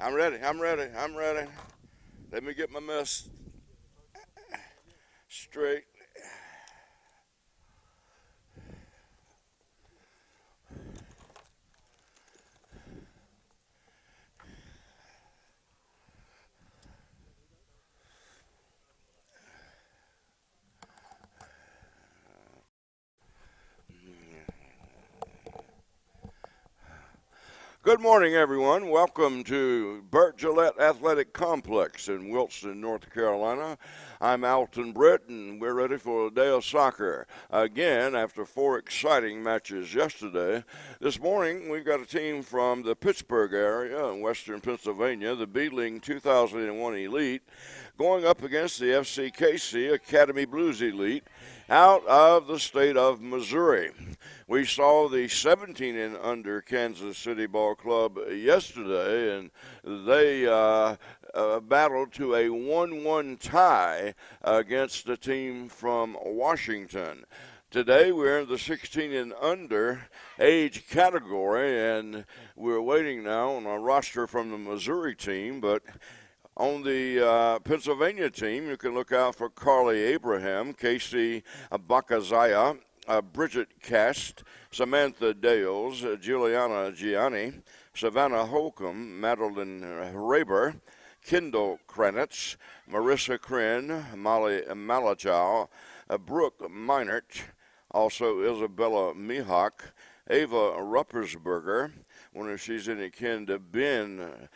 I'm ready. I'm ready. I'm ready. Let me get my mess straight. Good morning, everyone. Welcome to Burt Gillette Athletic Complex in Wilson, North Carolina. I'm Alton Britt, and we're ready for a day of soccer. Again, after 4 exciting matches yesterday, this morning we've got a team from the Pittsburgh area in western Pennsylvania, the Beadling 2001 Elite, going up against the FCKC Academy Blues Elite out of the state of Missouri. We saw the 17 and under Kansas City Ball Club yesterday, and they battled to a 1-1 tie against the team from Washington. Today we're in the 16 and under age category, and we're waiting now on a roster from the Missouri team, but on the Pennsylvania team, you can look out for Carly Abraham, Casey Bakazaya, Bridget Cast, Samantha Dales, Juliana Gianni, Savannah Holcomb, Madeline Raber, Kendall Kranitz, Marissa Kren, Molly Malachow, Brooke Meinert, also Isabella Mihawk, Ava Ruppersberger, wonder if she's any kin to Ben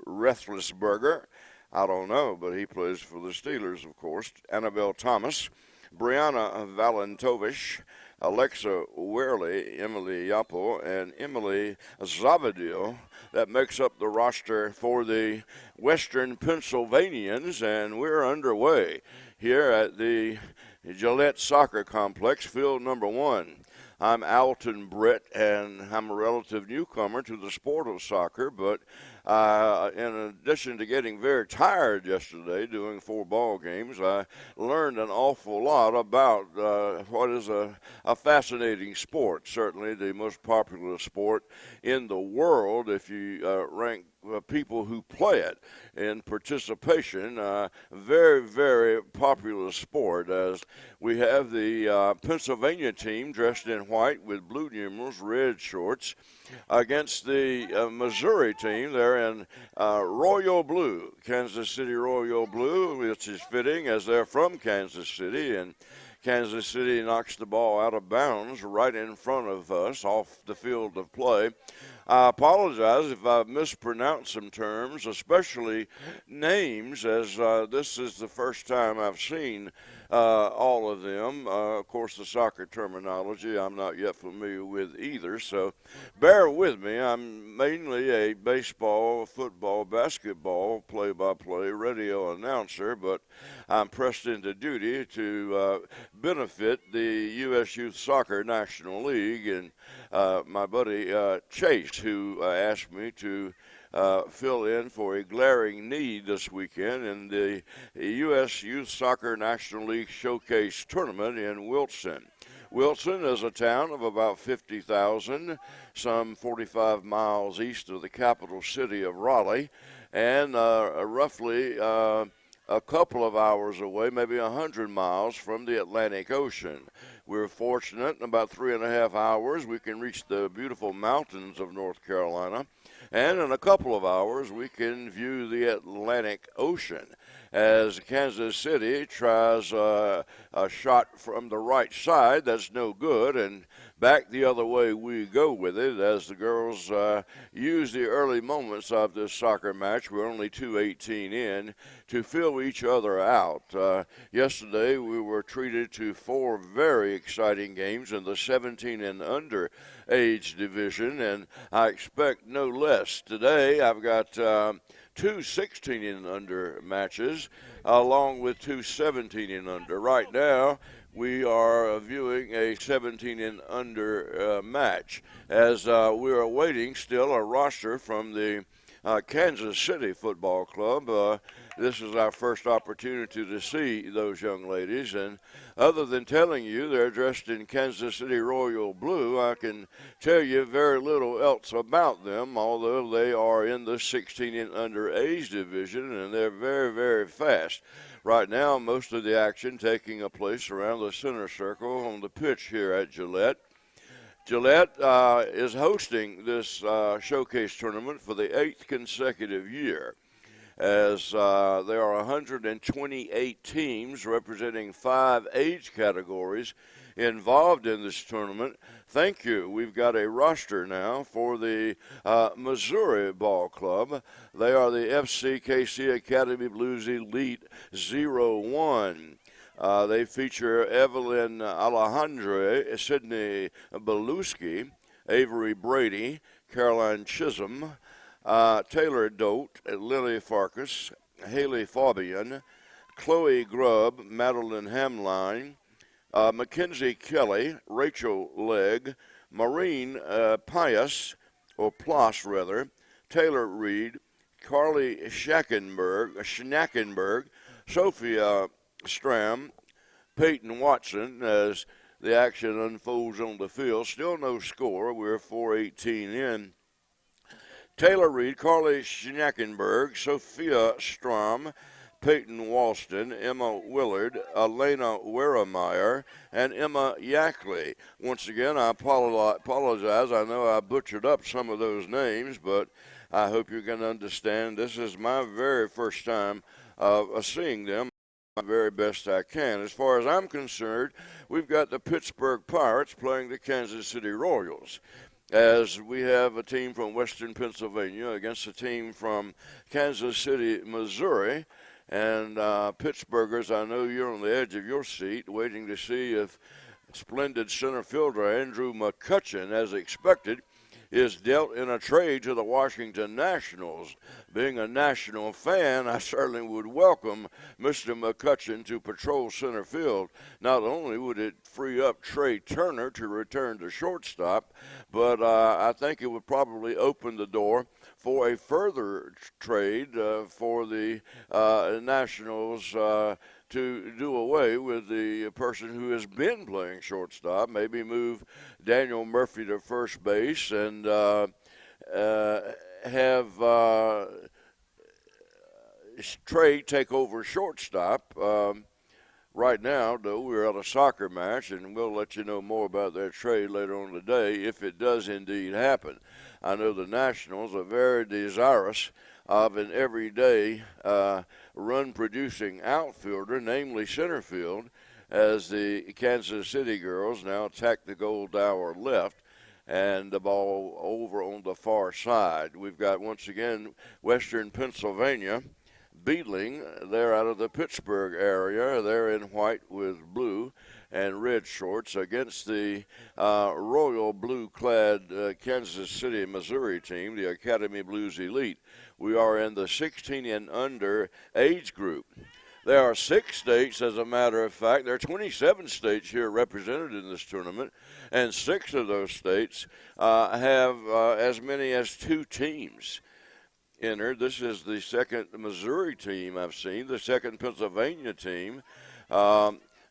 Rethlisberger. I don't know, but he plays for the Steelers, of course. Annabelle Thomas, Brianna Valentovich, Alexa Wearley, Emily Yapo, and Emily Zavadil. That makes up the roster for the Western Pennsylvanians, and we're underway here at the Gillette Soccer Complex, field number 1. I'm Alton Britt, and I'm a relative newcomer to the sport of soccer, but in addition to getting very tired yesterday doing 4 ball games, I learned an awful lot about what is a fascinating sport, certainly the most popular sport in the world if you rank people who play it in participation. Very, very popular sport, as we have the Pennsylvania team dressed in white with blue numerals, red shorts, against the Missouri team. They're in royal blue, Kansas City royal blue, which is fitting as they're from Kansas City, and Kansas City knocks the ball out of bounds right in front of us off the field of play. I apologize if I've mispronounced some terms, especially names, as this is the first time I've seen all of them. Of course, the soccer terminology I'm not yet familiar with either, so bear with me. I'm mainly a baseball, football, basketball play-by-play radio announcer, but I'm pressed into duty to benefit the U.S. Youth Soccer National League, and my buddy Chase, who asked me to fill in for a glaring need this weekend in the U.S. Youth Soccer National League Showcase Tournament in Wilson. Wilson is a town of about 50,000, some 45 miles east of the capital city of Raleigh, and roughly a couple of hours away, maybe 100 miles from the Atlantic Ocean. We're fortunate in about 3.5 hours we can reach the beautiful mountains of North Carolina, and in a couple of hours we can view the Atlantic Ocean as Kansas City tries a shot from the right side that's no good, and back the other way we go with it as the girls use the early moments of this soccer match. We're only 2:18 in to fill each other out. Yesterday we were treated to 4 very exciting games in the 17 and under age division, and I expect no less. Today I've got 2 16 and under matches along with 2 17 and under. Right now we are viewing a 17 and under match as we are awaiting still a roster from the Kansas City Football Club. This is our first opportunity to see those young ladies, and other than telling you they're dressed in Kansas City Royal blue, I can tell you very little else about them, although they are in the 16 and under age division, and they're very, very fast. Right now, most of the action taking place around the center circle on the pitch here at Gillette. Gillette is hosting this showcase tournament for the 8th consecutive year, as there are 128 teams representing 5 age categories involved in this tournament. Thank you. We've got a roster now for the Missouri Ball Club. They are the FCKC Academy Blues Elite 01. They feature Evelyn Alejandre, Sydney Beluski, Avery Brady, Caroline Chisholm, Taylor Dote, Lily Farkas, Haley Fabian, Chloe Grubb, Madeline Hamline, Mackenzie Kelly, Rachel Legg, Maureen Pius, or Ploss rather, Taylor Reed, Carly Schnackenberg, Sophia Stram, Peyton Watson, as the action unfolds on the field. Still no score. We're 4:18 in. Taylor Reed, Carly Schnackenberg, Sophia Strom, Peyton Walston, Emma Willard, Elena Weremeyer, and Emma Yackley. Once again, I apologize. I know I butchered up some of those names, but I hope you can understand this is my very first time seeing them. The very best I can. As far as I'm concerned, we've got the Pittsburgh Pirates playing the Kansas City Royals, as we have a team from Western Pennsylvania against a team from Kansas City, Missouri. And Pittsburghers, I know you're on the edge of your seat waiting to see if splendid center fielder Andrew McCutcheon, as expected, is dealt in a trade to the Washington Nationals. Being a National fan, I certainly would welcome Mr. McCutcheon to patrol center field. Not only would it free up Trey Turner to return to shortstop, but I think it would probably open the door for a further trade for the Nationals to do away with the person who has been playing shortstop, maybe move Daniel Murphy to first base and have Trey take over shortstop. Right now, though, we're at a soccer match, and we'll let you know more about that trade later on today if it does indeed happen. I know the Nationals are very desirous of an everyday run-producing outfielder, namely center field, as the Kansas City girls now attack the goal dower left and the ball over on the far side. We've got, once again, Western Pennsylvania. Beadling, they're out of the Pittsburgh area. They're in white with blue and red shorts against the royal blue-clad Kansas City, Missouri team, the Academy Blues Elite. We are in the 16 and under age group. There are 6 states, as a matter of fact. There are 27 states here represented in this tournament, and 6 of those states have as many as 2 teams entered. This is the second Missouri team I've seen, the second Pennsylvania team.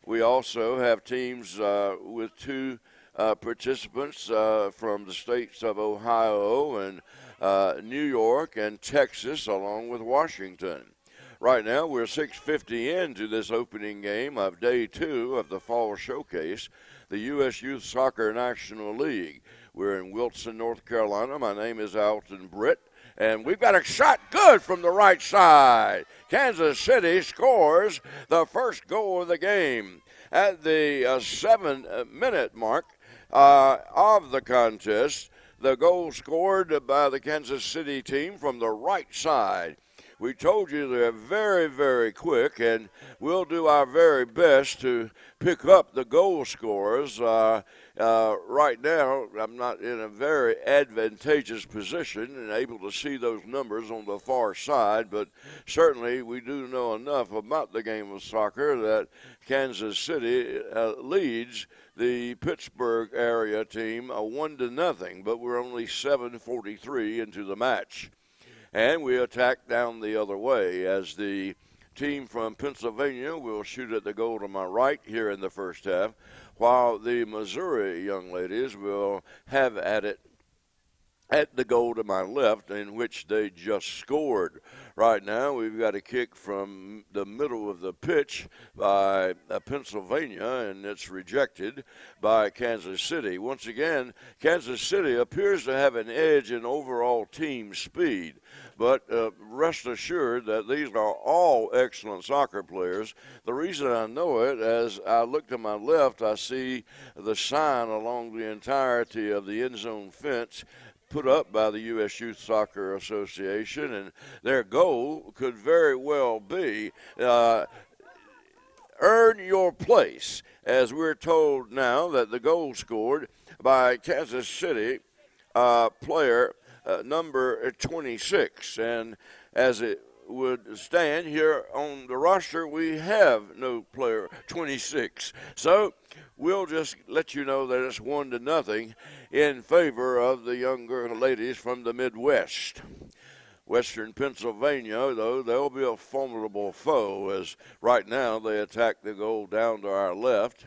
We also have teams with 2 participants from the states of Ohio and New York and Texas, along with Washington. Right now, we're 6:50 into this opening game of Day 2 of the Fall Showcase, the U.S. Youth Soccer National League. We're in Wilson, North Carolina. My name is Alton Britt. And we've got a shot good from the right side. Kansas City scores the first goal of the game at the 7-minute mark of the contest. The goal scored by the Kansas City team from the right side. We told you they're very, very quick, and we'll do our very best to pick up the goal scorers. Right now, I'm not in a very advantageous position and able to see those numbers on the far side, but certainly we do know enough about the game of soccer that Kansas City leads the Pittsburgh area team 1-0, but we're only 7:43 into the match. And we attack down the other way as the team from Pennsylvania will shoot at the goal to my right here in the first half, while the Missouri young ladies will have at it at the goal to my left, in which they just scored. Right now, we've got a kick from the middle of the pitch by Pennsylvania, and it's rejected by Kansas City. Once again, Kansas City appears to have an edge in overall team speed, but rest assured that these are all excellent soccer players. The reason I know it, as I look to my left, I see the sign along the entirety of the end zone fence put up by the U.S. Youth Soccer Association, and their goal could very well be earn your place, as we're told now that the goal scored by Kansas City player number 26, and as it would stand here on the roster, we have no player 26. So we'll just let you know that it's 1-0 in favor of the younger ladies from the Midwest. Western Pennsylvania, though, they'll be a formidable foe, as right now they attack the goal down to our left.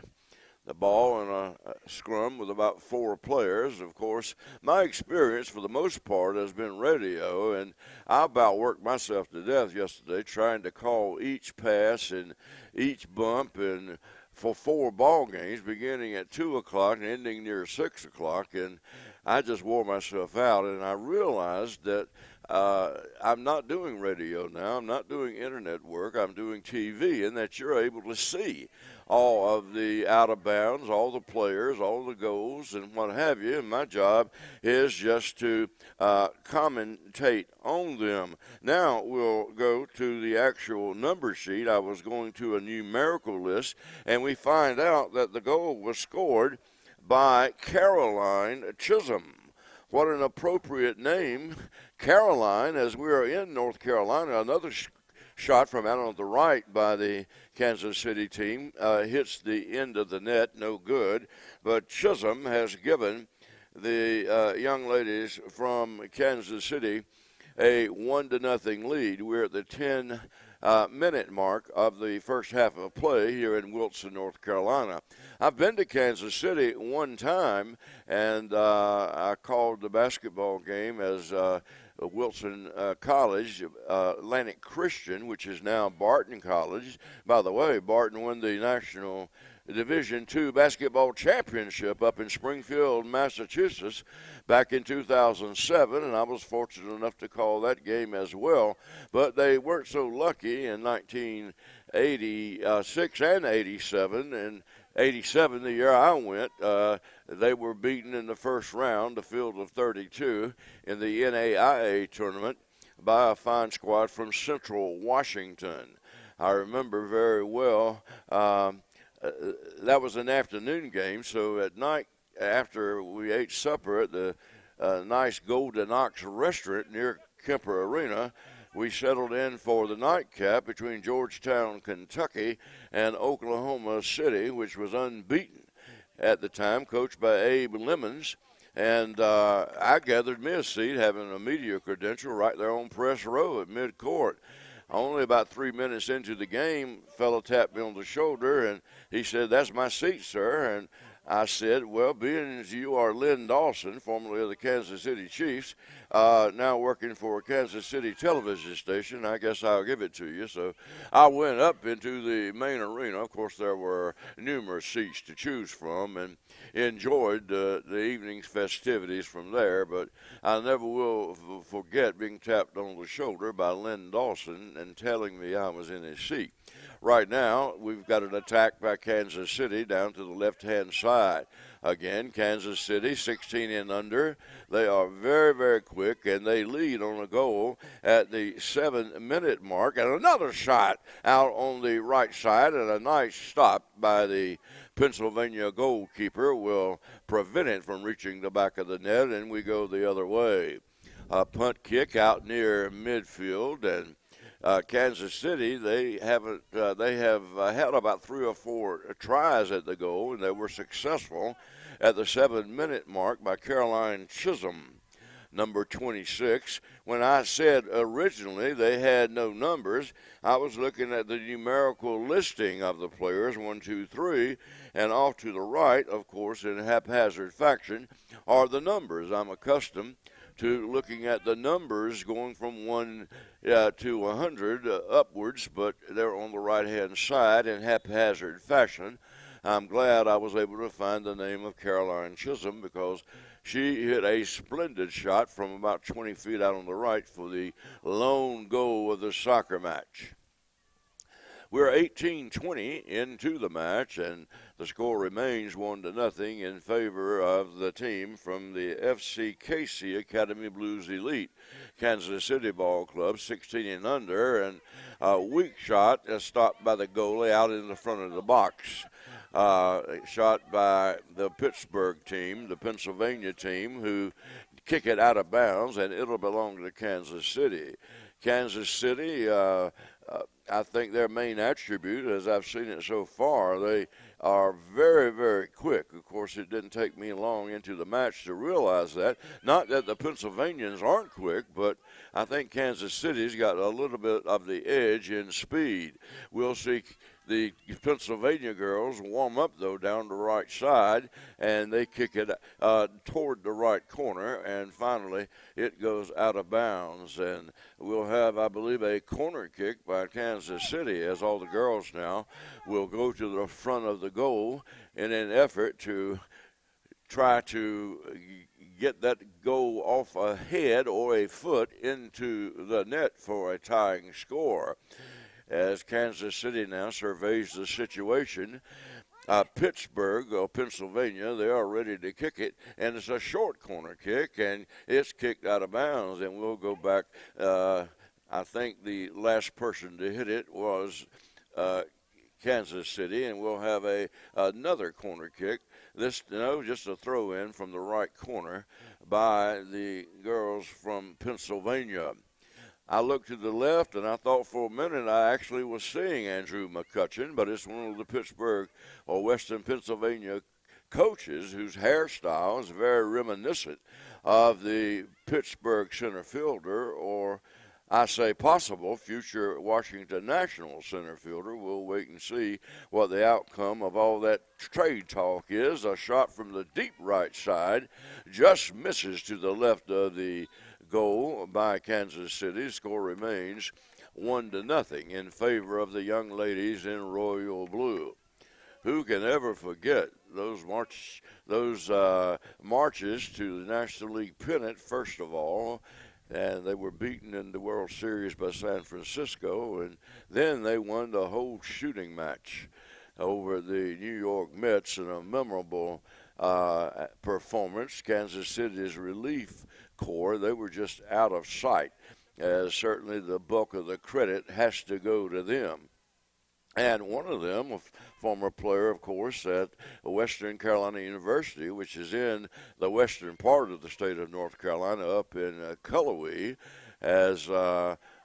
The ball in a scrum with about 4 players. Of course, my experience for the most part has been radio, and I about worked myself to death yesterday trying to call each pass and each bump and for 4 ball games beginning at 2 o'clock and ending near 6 o'clock, and I just wore myself out, and I realized that I'm not doing radio now. I'm not doing internet work. I'm doing TV, and that you're able to see all of the out of bounds, all the players, all the goals, and what have you. And my job is just to commentate on them. Now we'll go to the actual number sheet. I was going to a numerical list, and we find out that the goal was scored by Caroline Chisholm. What an appropriate name, Caroline, as we are in North Carolina. Another shot from out on the right by the Kansas City team hits the end of the net, no good. But Chisholm has given the young ladies from Kansas City a 1-0 lead. We're at the 10-minute mark of the first half of play here in Wilson, North Carolina. I've been to Kansas City one time, and I called the basketball game as Wilson College, Atlantic Christian, which is now Barton College. By the way, Barton won the National Division II basketball championship up in Springfield, Massachusetts back in 2007, and I was fortunate enough to call that game as well. But they weren't so lucky in 1986 and 87, and 87, the year I went, they were beaten in the first round, the field of 32, in the NAIA tournament by a fine squad from Central Washington. I remember very well. That was an afternoon game, so at night after we ate supper at the nice Golden Ox restaurant near Kemper Arena, we settled in for the nightcap between Georgetown, Kentucky, and Oklahoma City, which was unbeaten at the time, coached by Abe Lemons. And I gathered me a seat, having a media credential right there on press row at midcourt. Only about 3 minutes into the game, a fellow tapped me on the shoulder, and he said, "That's my seat, sir." And I said, "Well, being as you are Lynn Dawson, formerly of the Kansas City Chiefs, now working for a Kansas City television station, I guess I'll give it to you." So I went up into the main arena. Of course, there were numerous seats to choose from, and enjoyed the evening's festivities from there. But I never will forget being tapped on the shoulder by Lynn Dawson and telling me I was in his seat. Right now, we've got an attack by Kansas City down to the left-hand side. Again, Kansas City, 16 and under. They are very, very quick, and they lead on a goal at the 7-minute mark. And another shot out on the right side, and a nice stop by the Pennsylvania goalkeeper will prevent it from reaching the back of the net, and we go the other way. A punt kick out near midfield, and Kansas City, they have had about 3 or 4 tries at the goal, and they were successful at the 7-minute mark by Caroline Chisholm. number 26. When I said originally they had no numbers, I was looking at the numerical listing of the players, 1, 2, 3, and off to the right, of course, in haphazard fashion, are the numbers. I'm accustomed to looking at the numbers going from 1 to 100 upwards, but they're on the right-hand side in haphazard fashion. I'm glad I was able to find the name of Caroline Chisholm because she hit a splendid shot from about 20 feet out on the right for the lone goal of the soccer match. We're 18-20 into the match, and the score remains 1-0 in favor of the team from the FCKC Academy Blues Elite. Kansas City Ball Club, 16 and under, and a weak shot stopped by the goalie out in the front of the box. Shot by the Pittsburgh team, the Pennsylvania team, who kick it out of bounds, and it'll belong to Kansas City. Kansas City, I think their main attribute, as I've seen it so far, they are very, very quick. Of course, it didn't take me long into the match to realize that. Not that the Pennsylvanians aren't quick, but I think Kansas City's got a little bit of the edge in speed. We'll see the Pennsylvania girls warm up, though, down the right side, and they kick it toward the right corner, and finally it goes out of bounds. And we'll have, I believe, a corner kick by Kansas City, as all the girls now will go to the front of the goal in an effort to try to get that goal off a head or a foot into the net for a tying score. As Kansas City now surveys the situation, Pittsburgh, Pennsylvania, they are ready to kick it, and it's a short corner kick, and it's kicked out of bounds, and we'll go back. I think the last person to hit it was Kansas City, and we'll have another corner kick. This, just a throw in from the right corner by the girls from Pennsylvania. I looked to the left, and I thought for a minute I actually was seeing Andrew McCutcheon, but it's one of the Pittsburgh or Western Pennsylvania coaches whose hairstyle is very reminiscent of the Pittsburgh center fielder, or I say possible future Washington National center fielder. We'll wait and see what the outcome of all that trade talk is. A shot from the deep right side just misses to the left of the goal by Kansas City. Score remains 1-0 in favor of the young ladies in royal blue. Who can ever forget those marches to the National League pennant, first of all, and they were beaten in the World Series by San Francisco, and then they won the whole shooting match over the New York Mets in a memorable performance. Kansas City's relief corps, they were just out of sight, as certainly the bulk of the credit has to go to them. And one of them, a former player, of course, at Western Carolina University, which is in the western part of the state of North Carolina, up in Cullowhee, as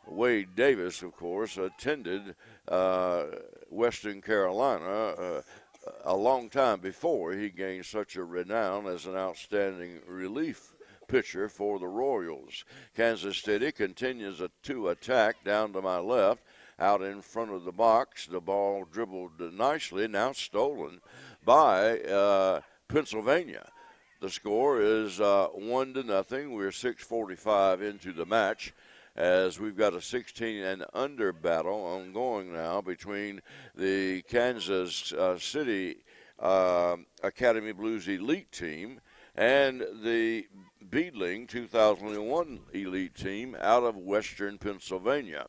Wade Davis, of course, attended Western Carolina a long time before he gained such a renown as an outstanding relief pitcher for the Royals. Kansas City continues to attack down to my left, out in front of the box. The ball dribbled nicely, now stolen by Pennsylvania. The score is 1-0. We're 6:45 into the match, as we've got a 16 and under battle ongoing now between the Kansas City Academy Blues Elite team and the Beadling 2001 Elite team out of Western Pennsylvania.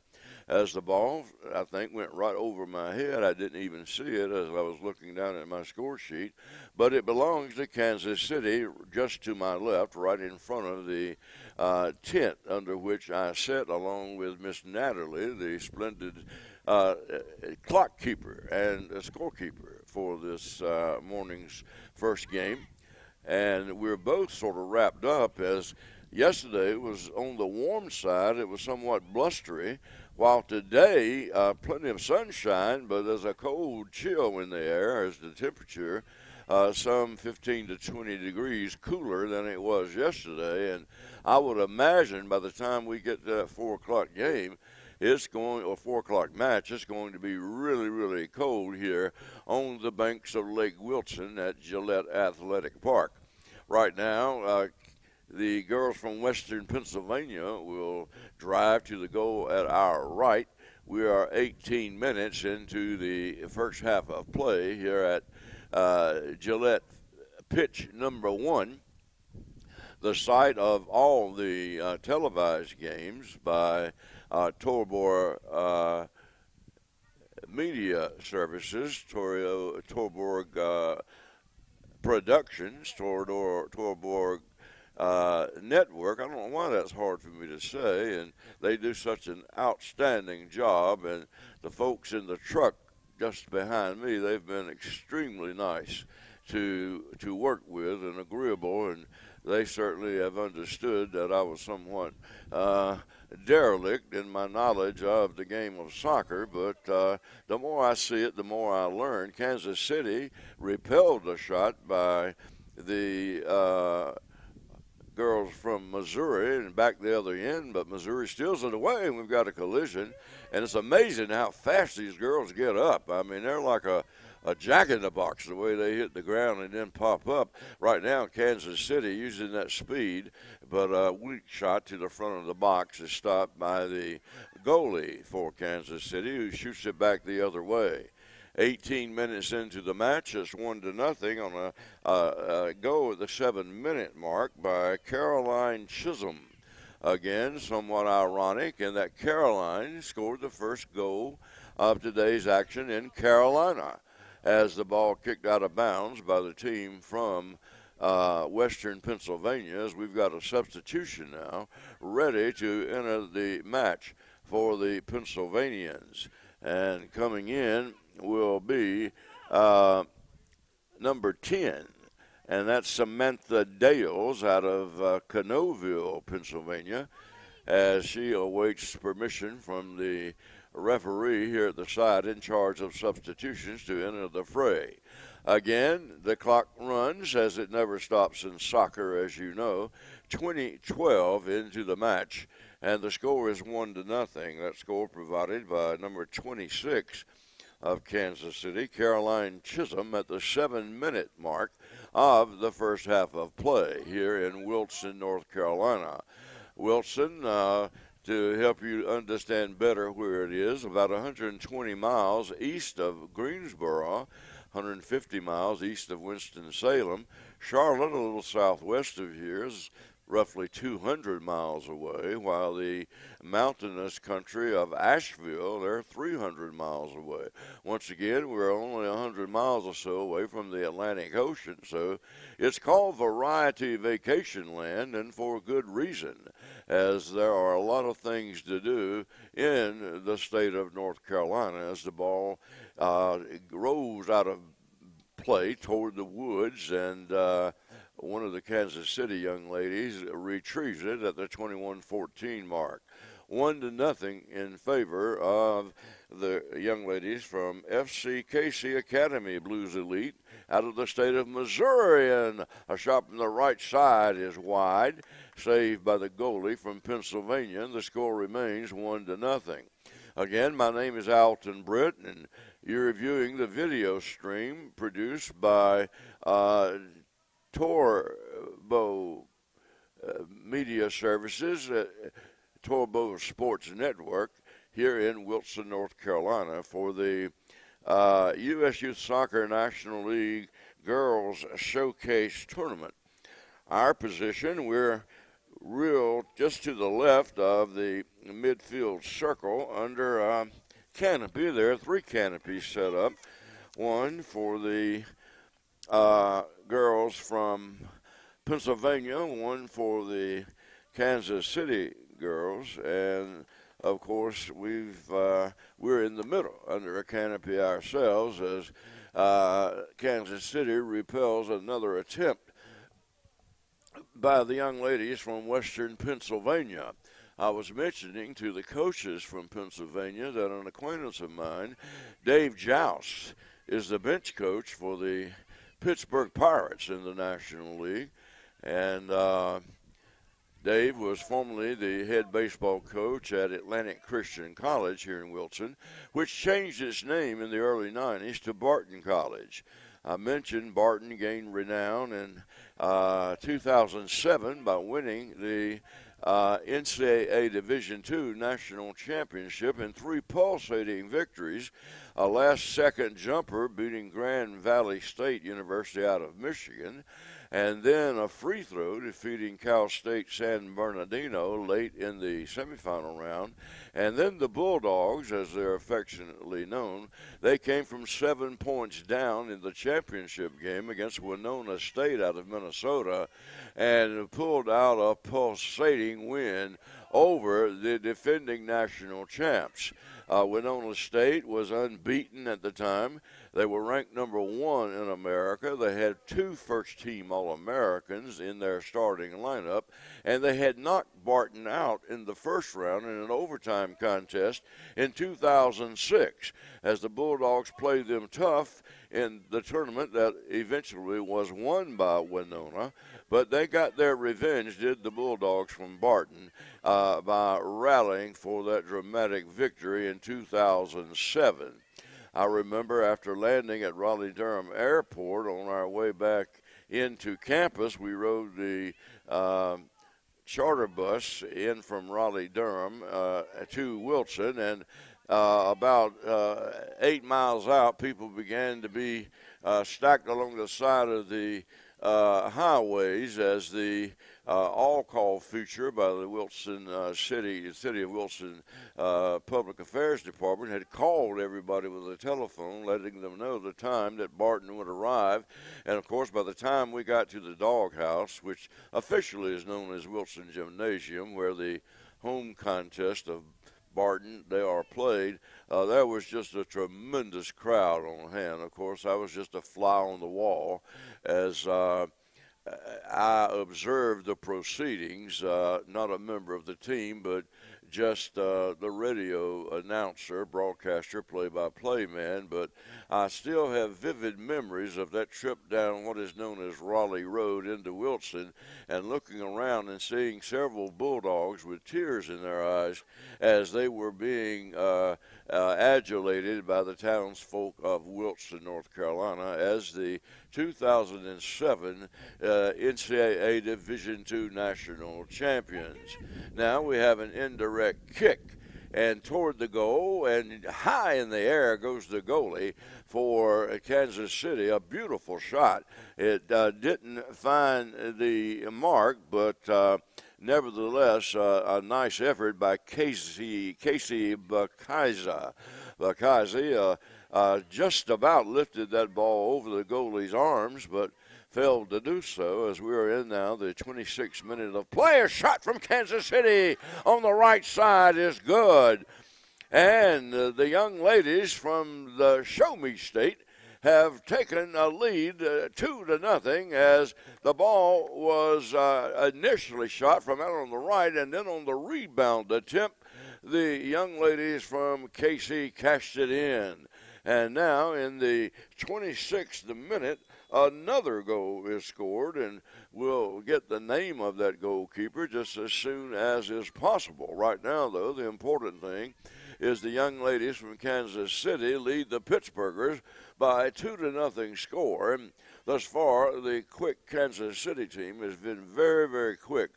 As the ball, I think, went right over my head. I didn't even see it as I was looking down at my score sheet. But it belongs to Kansas City, just to my left, right in front of the tent under which I sit, along with Miss Natalie, the splendid clock keeper and scorekeeper for this morning's first game. And we're both sort of wrapped up, as yesterday was on the warm side. It was somewhat blustery, while today, plenty of sunshine, but there's a cold chill in the air as the temperature some 15 to 20 degrees cooler than it was yesterday. And I would imagine by the time we get to that 4 o'clock game, or 4 o'clock match, it's going to be really, really cold here on the banks of Lake Wilson at Gillette Athletic Park. Right now, the girls from Western Pennsylvania will drive to the goal at our right. We are 18 minutes into the first half of play here at Gillette pitch number 1, the site of all the televised games by Torborg Media Services, Torborg Productions, Torborg Network. I don't know why that's hard for me to say, and they do such an outstanding job. And the folks in the truck just behind me, they've been extremely nice to work with and agreeable, and they certainly have understood that I was somewhat derelict in my knowledge of the game of soccer, but the more I see it, the more I learn. Kansas City repelled a shot by the girls from Missouri and back the other end, but Missouri steals it away, and we've got a collision. And it's amazing how fast these girls get up. I mean, they're like a jack-in-the-box the way they hit the ground and then pop up. Right now, Kansas City using that speed, but a weak shot to the front of the box is stopped by the goalie for Kansas City, who shoots it back the other way. 18 minutes into the match, it's 1-0 on a goal at the 7-minute mark by Caroline Chisholm. Again, somewhat ironic in that Caroline scored the first goal of today's action in Carolina, as the ball kicked out of bounds by the team from Western Pennsylvania, as we've got a substitution now ready to enter the match for the Pennsylvanians. And coming in will be number 10, and that's Samantha Dales out of Canoville, Pennsylvania, as she awaits permission from the referee here at the side in charge of substitutions to enter the fray. Again, the clock runs, as it never stops in soccer, as you know, 20-12 into the match, and the score is 1-0. That score provided by number 26 of Kansas City, Caroline Chisholm, at the 7-minute mark of the first half of play here in Wilson, North Carolina. Wilson, to help you understand better where it is, about 120 miles east of Greensboro, 150 miles east of Winston-Salem. Charlotte, a little southwest of here, is roughly 200 miles away, while the mountainous country of Asheville, they're 300 miles away. Once again, we're only 100 miles or so away from the Atlantic Ocean, so it's called Variety Vacation Land, and for good reason, as there are a lot of things to do in the state of North Carolina as the ball rolls out of play toward the woods, and one of the Kansas City young ladies retrieves it at the 21-14 mark. 1-0 in favor of the young ladies from FCKC Academy Blues Elite out of the state of Missouri. And a shot from the right side is wide, saved by the goalie from Pennsylvania. And the score remains 1-0. Again, my name is Alton Britt, and you're reviewing the video stream produced by Torbo Media Services, Torbo Sports Network, here in Wilson, North Carolina, for the U.S. Youth Soccer National League Girls Showcase Tournament. Our position, we're real just to the left of the midfield circle under a canopy. There are 3 canopies set up, one for the girls from Pennsylvania, one for the Kansas City girls, and of course we're in the middle under a canopy ourselves as Kansas City repels another attempt by the young ladies from Western Pennsylvania. I was mentioning to the coaches from Pennsylvania that an acquaintance of mine, Dave Joust, is the bench coach for the Pittsburgh Pirates in the National League. And Dave was formerly the head baseball coach at Atlantic Christian College here in Wilson, which changed its name in the early 90s to Barton College. I mentioned Barton gained renown in 2007 by winning the NCAA Division II National Championship in 3 pulsating victories, a last-second jumper beating Grand Valley State University out of Michigan, and then a free throw defeating Cal State San Bernardino late in the semifinal round. And then the Bulldogs, as they're affectionately known, they came from 7 points down in the championship game against Winona State out of Minnesota and pulled out a pulsating win over the defending national champs. Winona State was unbeaten at the time. They were ranked number 1 in America. They had 2 first-team All-Americans in their starting lineup, and they had knocked Barton out in the first round in an overtime contest in 2006 as the Bulldogs played them tough in the tournament that eventually was won by Winona. But they got their revenge, did the Bulldogs from Barton, by rallying for that dramatic victory in 2007. I remember after landing at Raleigh-Durham Airport on our way back into campus, we rode the charter bus in from Raleigh-Durham to Wilson, and about 8 miles out, people began to be stacked along the side of the highways as the all-call feature by the Wilson City of Wilson Public Affairs Department had called everybody with a telephone, letting them know the time that Barton would arrive. And, of course, by the time we got to the doghouse, which officially is known as Wilson Gymnasium, where the home contest of Barton, they are played, there was just a tremendous crowd on hand. Of course, I was just a fly on the wall as I observed the proceedings, not a member of the team, but just the radio announcer, broadcaster, play-by-play man. But I still have vivid memories of that trip down what is known as Raleigh Road into Wilson and looking around and seeing several Bulldogs with tears in their eyes as they were being adulated by the townsfolk of Wilson, North Carolina, as the 2007 NCAA Division II National Champions. Now we have an indirect kick and toward the goal, and high in the air goes the goalie for Kansas City. A beautiful shot. It didn't find the mark, but nevertheless, a nice effort by Casey Bakaisa. Bakaisa just about lifted that ball over the goalie's arms, but failed to do so as we are in now the 26th minute of play. A shot from Kansas City on the right side is good. And the young ladies from the Show Me State have taken a lead 2-0 as the ball was initially shot from out on the right, and then on the rebound attempt, the young ladies from KC cashed it in. And now in the 26th minute, another goal is scored, and we'll get the name of that goalkeeper just as soon as is possible. Right now, though, the important thing is the young ladies from Kansas City lead the Pittsburghers by a 2-0 score. And thus far, the quick Kansas City team has been very, very quick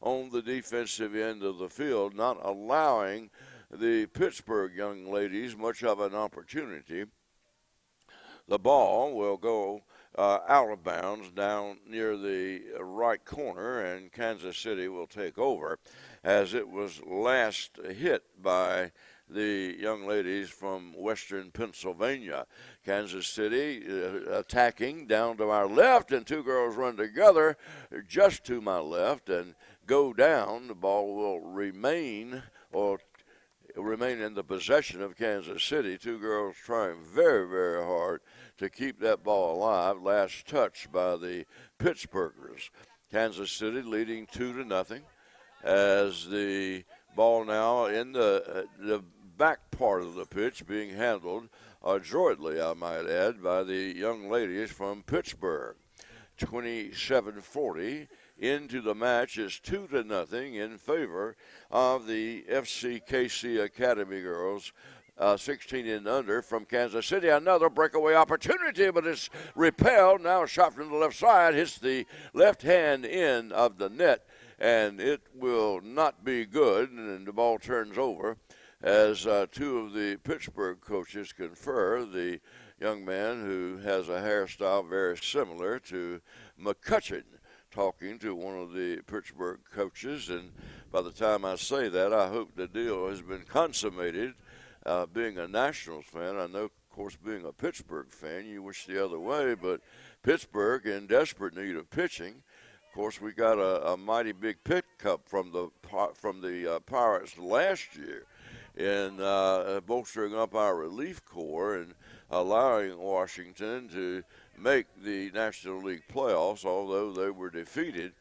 on the defensive end of the field, not allowing the Pittsburgh young ladies much of an opportunity. The ball will go out of bounds down near the right corner, and Kansas City will take over as it was last hit by the young ladies from western Pennsylvania. Kansas City attacking down to our left, and two girls run together just to my left and go down. The ball will remain in the possession of Kansas City. Two girls trying very, very hard to keep that ball alive. Last touch by the Pittsburghers. Kansas City leading 2-0 as the ball now in the back part of the pitch being handled adroitly, I might add, by the young ladies from Pittsburgh. 27-40 into the match is 2-0 in favor of the FCKC Academy girls. 16 and under from Kansas City. Another breakaway opportunity, but it's repelled. Now a shot from the left side hits the left-hand end of the net, and it will not be good, and the ball turns over as two of the Pittsburgh coaches confer. The young man who has a hairstyle very similar to McCutcheon talking to one of the Pittsburgh coaches, and by the time I say that, I hope the deal has been consummated. Being a Nationals fan, I know, of course, being a Pittsburgh fan, you wish the other way, but Pittsburgh in desperate need of pitching. Of course, we got a mighty big pickup from the Pirates last year in bolstering up our relief corps and allowing Washington to make the National League playoffs, although they were defeated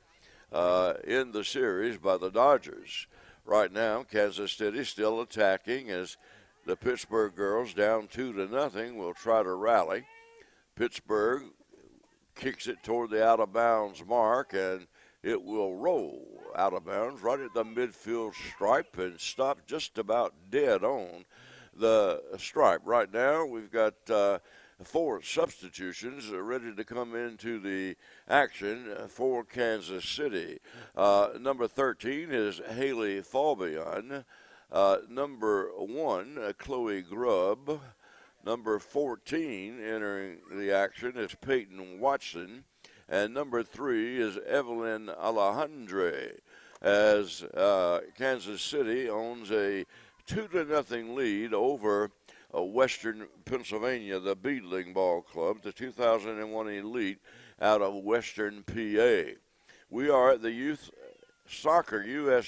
in the series by the Dodgers. Right now, Kansas City still attacking as the Pittsburgh girls down 2-0 will try to rally. Pittsburgh kicks it toward the out-of-bounds mark, and it will roll out of bounds right at the midfield stripe and stop just about dead on the stripe. Right now, we've got 4 substitutions ready to come into the action for Kansas City. Number 13 is Haley Falbion. Number 1, Chloe Grubb. Number 14 entering the action is Peyton Watson. And number 3 is Evelyn Alejandre, as Kansas City owns a 2-0 lead over Western Pennsylvania, the Beadling Ball Club, the 2001 elite out of Western PA. We are at the U.S.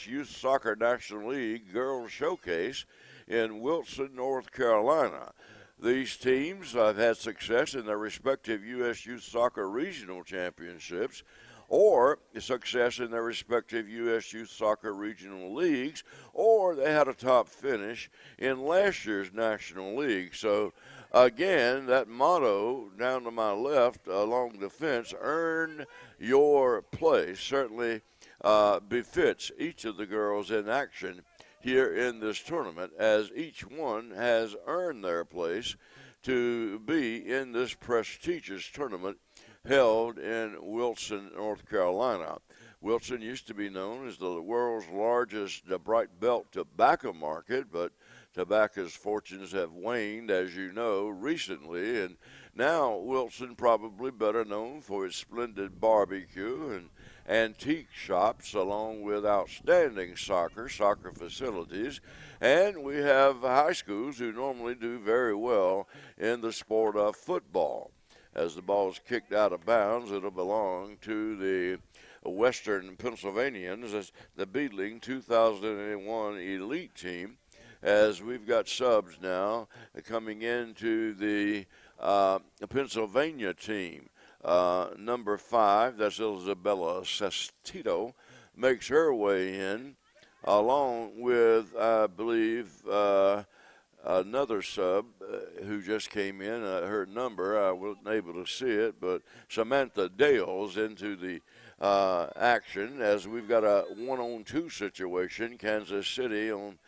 Youth Soccer National League Girls Showcase in Wilson, North Carolina. These teams have had success in their respective U.S. Youth Soccer Regional Championships or success in their respective U.S. Youth Soccer Regional Leagues, or they had a top finish in last year's National League. So, again, that motto down to my left along the fence, earn your place, certainly befits each of the girls in action here in this tournament, as each one has earned their place to be in this prestigious tournament held in Wilson, North Carolina. Wilson used to be known as the world's largest bright belt tobacco market, but tobacco's fortunes have waned, as you know, recently, and now Wilson probably better known for its splendid barbecue and antique shops, along with outstanding soccer facilities, and we have high schools who normally do very well in the sport of football. As the ball is kicked out of bounds, it'll belong to the Western Pennsylvanians, as the Beadling 2001 elite team, as we've got subs now coming into the Pennsylvania team. Number 5, that's Isabella Sestito, makes her way in, along with, I believe, another sub who just came in. Her number, I wasn't able to see it, but Samantha Dales into the action, as we've got a 1-on-2 situation. Kansas City on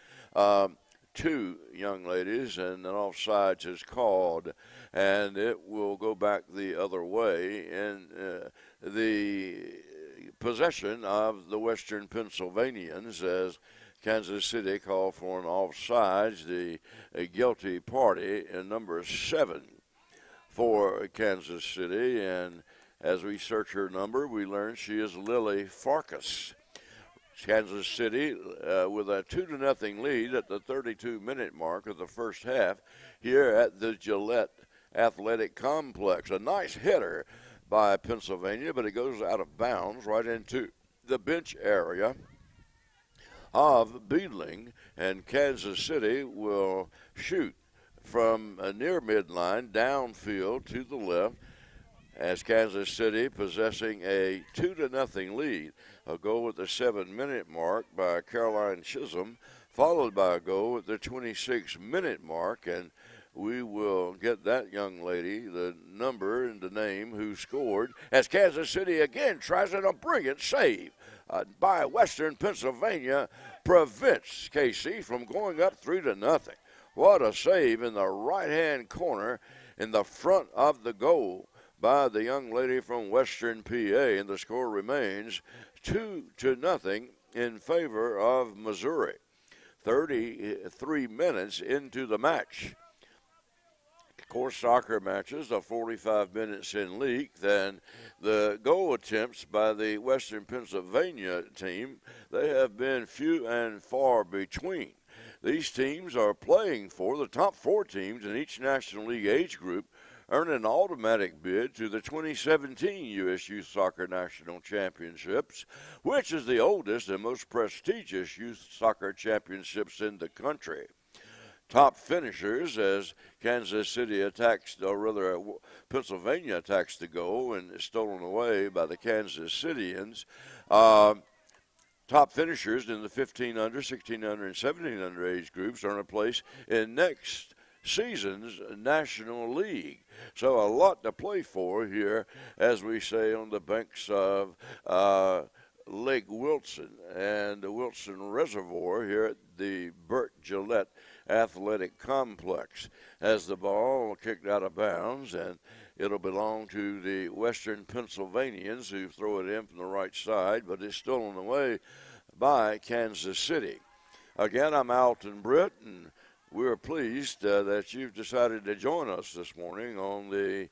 2 young ladies, and an offsides is called, and it will go back the other way in the possession of the Western Pennsylvanians, as Kansas City called for an offsides, the guilty party, and number 7 for Kansas City. And as we search her number, we learn she is Lily Farkas. Kansas City with a 2-0 lead at the 32-minute mark of the first half here at the Gillette Athletic Complex. A nice hitter by Pennsylvania, but it goes out of bounds right into the bench area of Beadling, and Kansas City will shoot from near midline downfield to the left, as Kansas City possessing a 2-0 lead. A goal at the 7-minute mark by Caroline Chisholm followed by a goal at the 26-minute mark, and we will get that young lady the number and the name who scored as Kansas City again tries a brilliant save by Western Pennsylvania, prevents KC from going up 3-0. What a save in the right-hand corner in the front of the goal by the young lady from Western PA, and the score remains 2-0 in favor of Missouri. 33 minutes into the match. Of course, soccer matches are 45 minutes in length, and the goal attempts by the Western Pennsylvania team, they have been few and far between. These teams are playing for the top 4 teams in each National League age group, earn an automatic bid to the 2017 U.S. Youth Soccer National Championships, which is the oldest and most prestigious youth soccer championships in the country. Top finishers as Kansas City attacks, or rather Pennsylvania attacks the goal and is stolen away by the Kansas Cityans. Top finishers in the 15 under, 16 under, and 17 under age groups earn a place in next season's National League. So a lot to play for here, as we say, on the banks of Lake Wilson and the Wilson Reservoir here at the Burt Gillette Athletic Complex. As the ball kicked out of bounds, and it'll belong to the Western Pennsylvanians, who throw it in from the right side, but it's stolen away by Kansas City. Again, I'm Alton Britt, and we're pleased that you've decided to join us this morning on the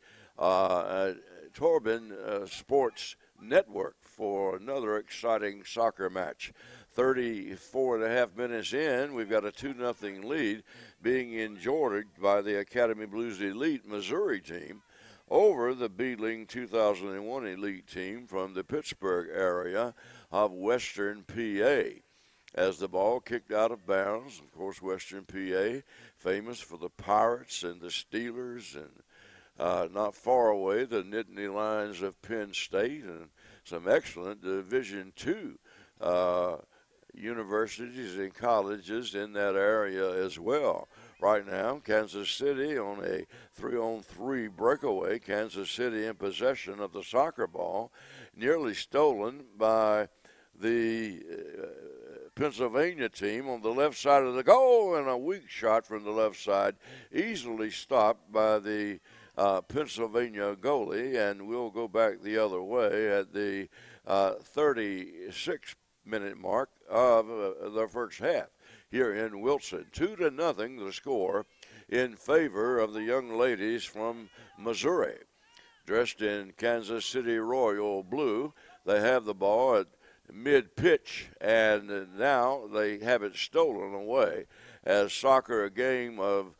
Torben Sports Network for another exciting soccer match. 34.5 minutes in, we've got a 2-0 lead being enjoyed by the Academy Blues Elite Missouri team over the Beadling 2001 Elite team from the Pittsburgh area of Western PA. As the ball kicked out of bounds, of course, Western PA, famous for the Pirates and the Steelers, and not far away, the Nittany Lions of Penn State, and some excellent Division II universities and colleges in that area as well. Right now, Kansas City on a 3-on-3 breakaway. Kansas City in possession of the soccer ball, nearly stolen by the Pennsylvania team on the left side of the goal, and a weak shot from the left side, easily stopped by the Pennsylvania goalie, and we'll go back the other way at the 36-minute mark of the first half here in Wilson. 2-0 the score in favor of the young ladies from Missouri. Dressed in Kansas City Royal blue, they have the ball at mid-pitch, and now they have it stolen away. As soccer, a game of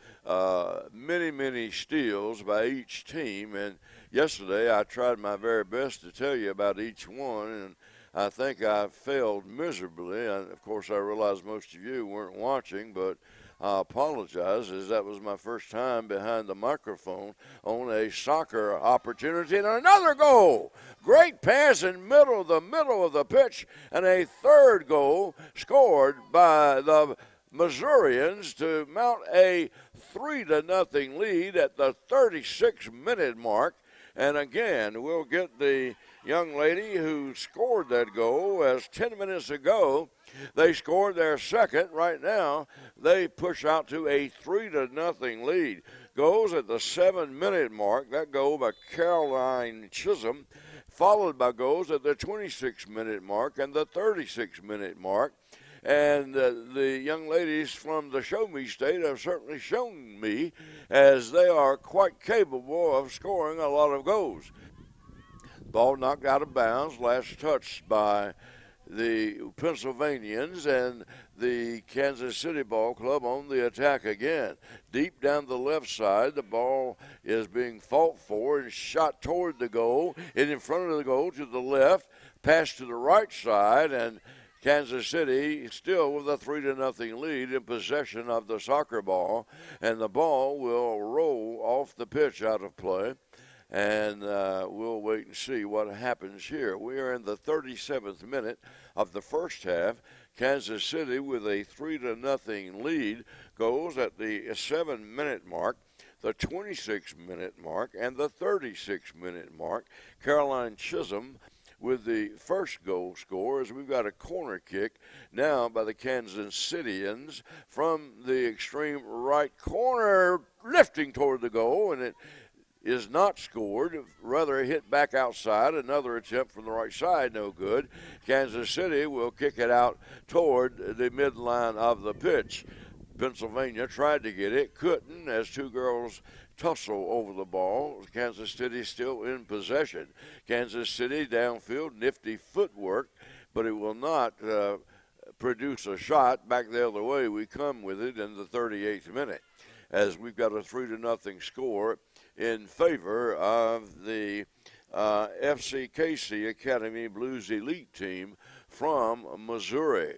many steals by each team, and yesterday I tried my very best to tell you about each one, and I think I failed miserably. And of course, I realize most of you weren't watching, but I apologize, as that was my first time behind the microphone on a soccer opportunity. And another goal. Great pass in the middle of the pitch, and a third goal scored by the Missourians to mount a 3-0 lead at the 36-minute mark. And again, we'll get the young lady who scored that goal, as 10 minutes ago they scored their second. Right now, they push out to a 3-0 lead. Goes at the 7-minute mark. That goal by Caroline Chisholm, followed by goals at the 26-minute mark and the 36-minute mark. And the young ladies from the Show Me State have certainly shown me as they are quite capable of scoring a lot of goals. Ball knocked out of bounds, last touched by the Pennsylvanians, and the Kansas City Ball Club on the attack again. Deep down the left side, the ball is being fought for and shot toward the goal, and in front of the goal to the left, pass to the right side, and Kansas City still with a 3-0 lead in possession of the soccer ball, and the ball will roll off the pitch out of play, and we'll wait and see what happens here. We are in the 37th minute of the first half. Kansas City with a 3-0 lead goes at the 7-minute mark, the 26-minute mark, and the 36-minute mark. Caroline Chisholm with the first goal score, as we've got a corner kick now by the Kansas Cityans from the extreme right corner, lifting toward the goal, and it is not scored, rather hit back outside. Another attempt from the right side, no good. Kansas City will kick it out toward the midline of the pitch. Pennsylvania tried to get it, couldn't, as two girls tussle over the ball. Kansas City still in possession. Kansas City downfield, nifty footwork, but it will not produce a shot. Back the other way we come with it in the 38th minute, as we've got a 3-0 score in favor of the FCKC Academy Blues Elite team from Missouri.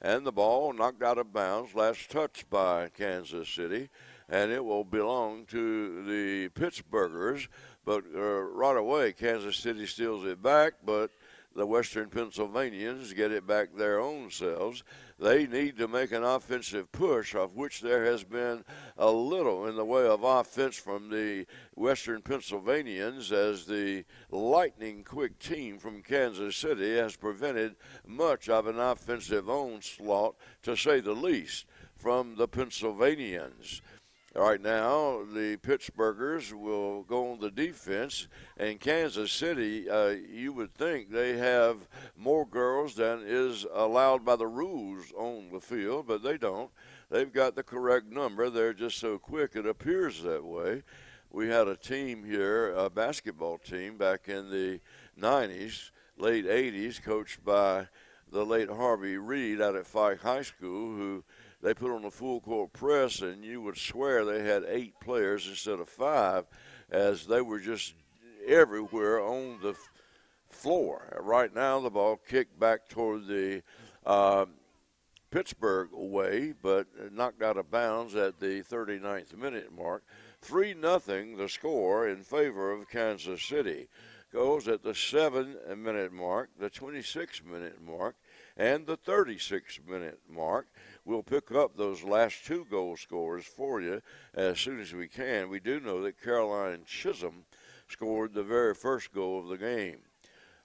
And the ball knocked out of bounds, last touched by Kansas City, and it will belong to the Pittsburghers. But right away, Kansas City steals it back, but the Western Pennsylvanians get it back their own selves. They need to make an offensive push, of which there has been a little in the way of offense from the Western Pennsylvanians, as the lightning-quick team from Kansas City has prevented much of an offensive onslaught, to say the least, from the Pennsylvanians. Right now, the Pittsburghers will go on the defense, and Kansas City, you would think they have more girls than is allowed by the rules on the field, but they don't. They've got the correct number. They're just so quick, it appears that way. We had a team here, a basketball team, back in the 90s, late 80s, coached by the late Harvey Reed out at Fike High School, who they put on a full-court press, and you would swear they had 8 players instead of 5, as they were just everywhere on the floor. Right now, the ball kicked back toward the Pittsburgh way, but knocked out of bounds at the 39th minute mark. 3-0 the score in favor of Kansas City. Goes at the 7-minute mark, the 26-minute mark, and the 36-minute mark. We'll pick up those last 2 goal scorers for you as soon as we can. We do know that Caroline Chisholm scored the very first goal of the game.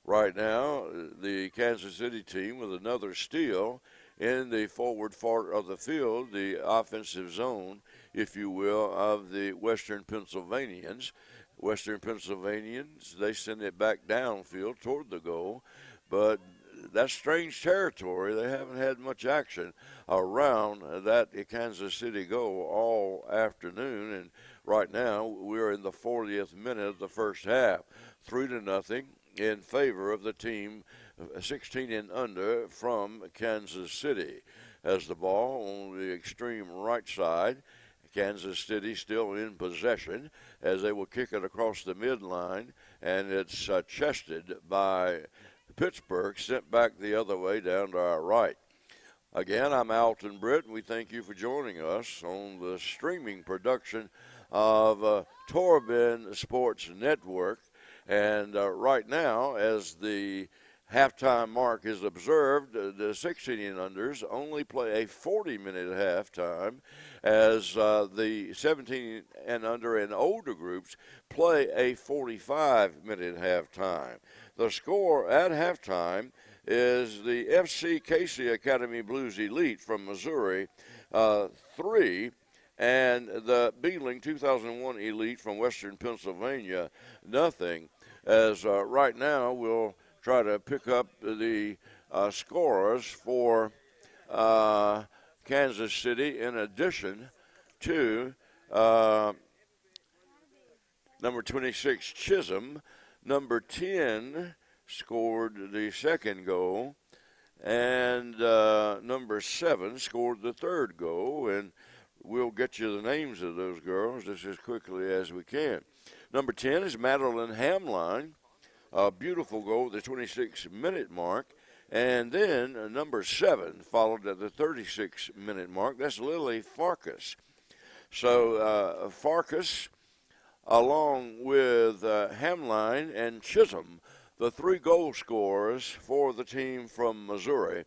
Right now, the Kansas City team with another steal in the forward part of the field, the offensive zone, if you will, of the Western Pennsylvanians. Western Pennsylvanians, they send it back downfield toward the goal, but that's strange territory. They haven't had much action around that Kansas City goal all afternoon, and right now we're in the 40th minute of the first half. 3-0 in favor of the team 16 and under from Kansas City. As the ball on the extreme right side, Kansas City still in possession, as they will kick it across the midline, and it's chested by Pittsburgh, sent back the other way down to our right. Again, I'm Alton Britt, and we thank you for joining us on the streaming production of Torben Sports Network. And right now, as the halftime mark is observed, the 16 and unders only play a 40-minute halftime, as the 17 and under and older groups play a 45-minute halftime. The score at halftime is the FCKC Academy Blues Elite from Missouri, 3, and the Beadling 2001 Elite from Western Pennsylvania, nothing. As right now we'll try to pick up the scorers for Kansas City, in addition to number 26 Chisholm. Number 10 scored the second goal, and number 7 scored the third goal, and we'll get you the names of those girls just as quickly as we can. Number 10 is Madeline Hamline, a beautiful goal at the 26-minute mark, and then number 7 followed at the 36-minute mark. That's Lily Farkas. So Farkas, along with Hamline and Chisholm, the 3 goal scorers for the team from Missouri.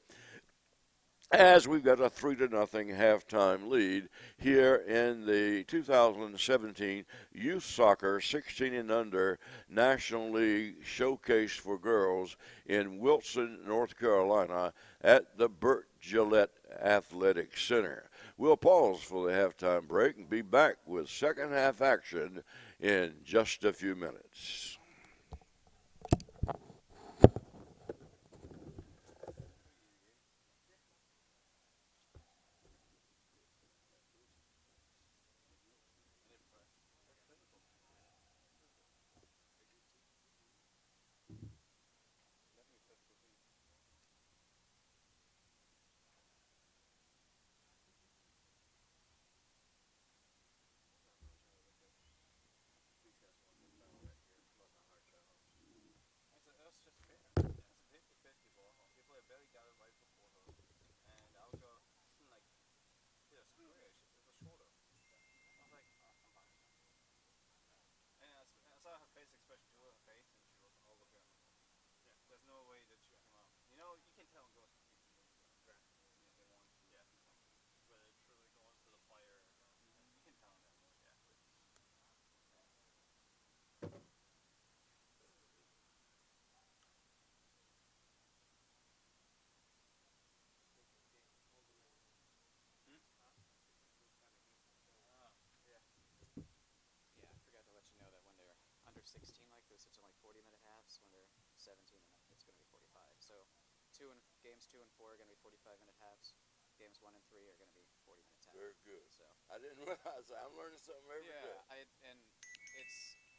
as we've got a 3-0 halftime lead here in the 2017 Youth Soccer 16 and Under National League Showcase for Girls in Wilson, North Carolina at the Burt Gillette Athletic Center. We'll pause for the halftime break and be back with second half action in just a few minutes. Yeah, I forgot to let you know that when they're under 16 like this, it's only 40-minute halves. When they're 17, it's going to be 45. So, games 2 and 4 are going to be 45-minute halves. Games 1 and 3 are going to be 40-minute halves. Very good. So I didn't realize that. I'm learning something every day.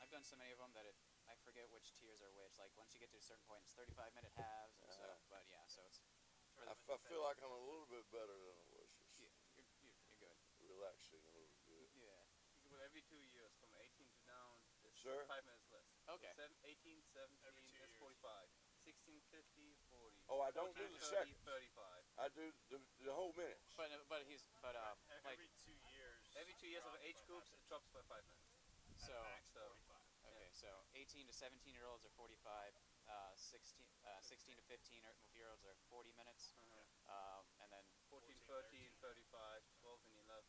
I've done so many of them that I forget which tiers are which. Like once you get to a certain point, it's 35-minute halves and so. But yeah, so it's. I feel like I'm a little bit better than I was. Just You're good. relaxing a little bit. Yeah. Well, every 2 years, from 18 to down, there's Sir? 5 minutes less. Okay. So 18, 17, Every 2 that's years. 45. 16, 50, 40. Oh, I don't do 14, the 30, seconds. 35. I do the whole minutes. But like Every 2 years. Every 2 years of age groups, it drops by 5 minutes. so. Max So- 45. Okay, so 18 to 17-year-olds are 45. 16 to 15-year-olds are 40 minutes. And then 14, 14, 13, 35, 12, and 11.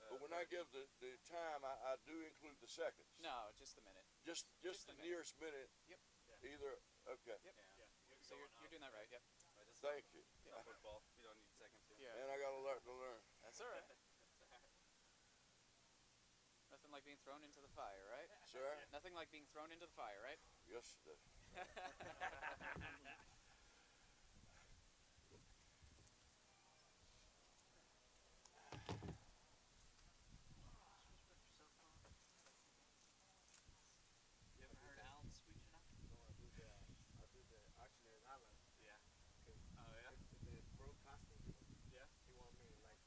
But when I give the time, I do include the seconds. no, just the minute. Just just the the nearest minute. Yep. Yeah. Either. Okay. Yep. Yeah. So you're doing that right. Yep. Right, that's Thank you. not football. You don't need seconds here. Yeah. Man, I got a lot to learn. That's all right. Nothing like being thrown into the fire, right? Sir? Nothing like being thrown into the fire, right? Yesterday. You ever heard Alan Sweet enough? No, I do the actually Alan. Yeah. Cause Oh, yeah? the broadcasting, Yeah. he want me like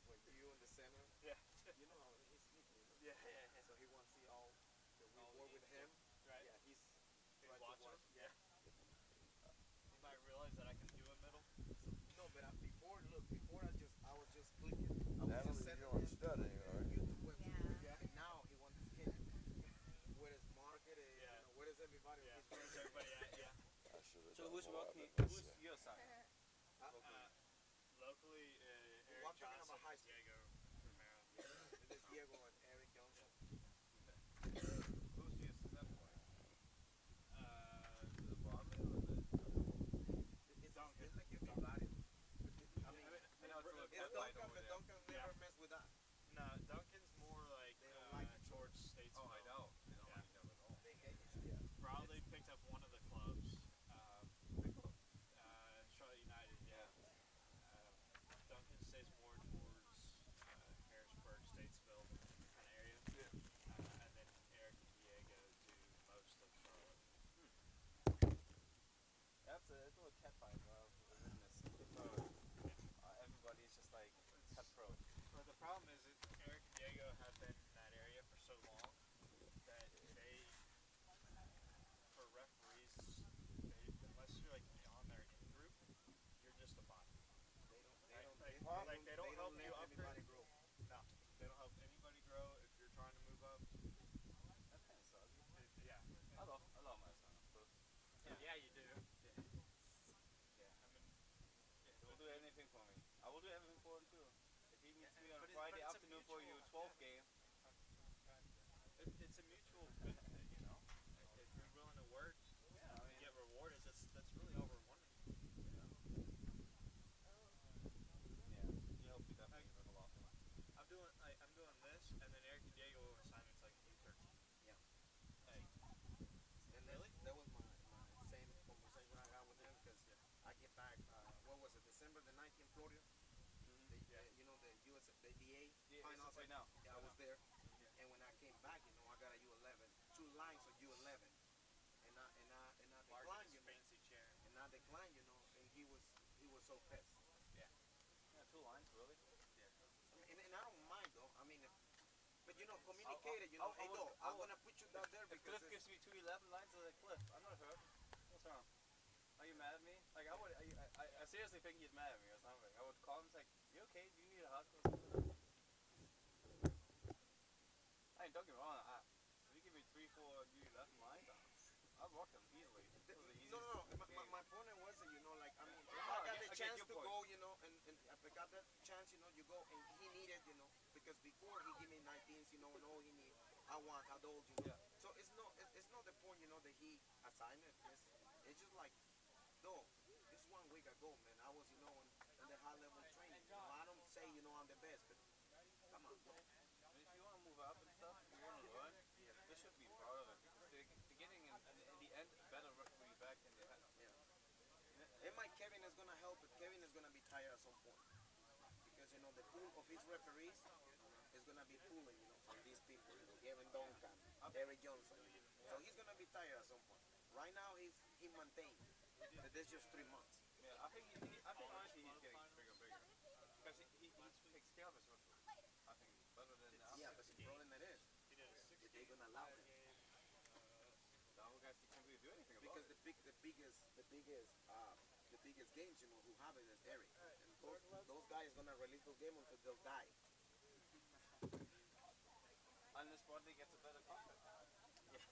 when you in the center. Yeah. You know how he's sneaky. Yeah, yeah, yeah. So he wants to see all that we All work the with him. Right. Yeah, he's He's trying to watching. watch. Yeah. came back, I got a U11, 2 lines of U11, and I declined, fancy chair. and I declined, and he was so pissed. Yeah, 2 lines, really? And I don't mind though. I mean, but communicated. Hey, though, I'm gonna put you down there If because Cliff gives me 211 lines, I'm like, Cliff, I'm not hurt. What's wrong? Are you mad at me? Like, I seriously think he's mad at me or something. I would call him and say, you okay? Do you need a hug or something? I mean, don't get me wrong. If you give me 3, 4 U11 lines, I'll rock them easily. Those are the easiest no. games. My point was, like, I mean, if No, I got I the get chance your to point. go, and if I got that chance, you go, and he needed, because before he gave me 19s, and all he need, I want, I told you. Yeah. So it's not the point, that he assigned it. It's just like, though, this 1 week ago, man, I was, in the high level training. I don't say, I'm the best, but come on, though. I mean, if you want to move up and stuff, if you want to learn, this should be part of it. Because the beginning and the end better for you back than the head. And my Kevin is gonna help, but Kevin is gonna be tired at some point because the pool of his referees is gonna be pulling, from these people, Kevin Duncan, Eric Johnson. So he's gonna be tired at some point. Right now he maintained, but that's just 3 months. Yeah, I think honestly he's getting bigger and bigger. Because he takes care of his referees. I think better than the Yeah, but the problem that is, that they're gonna allow him The other guys can't really do anything about because it. the biggest games, who have it is Eric, and those guys gonna release those games until they'll die. Unless Bradley gets a better contract. Yeah.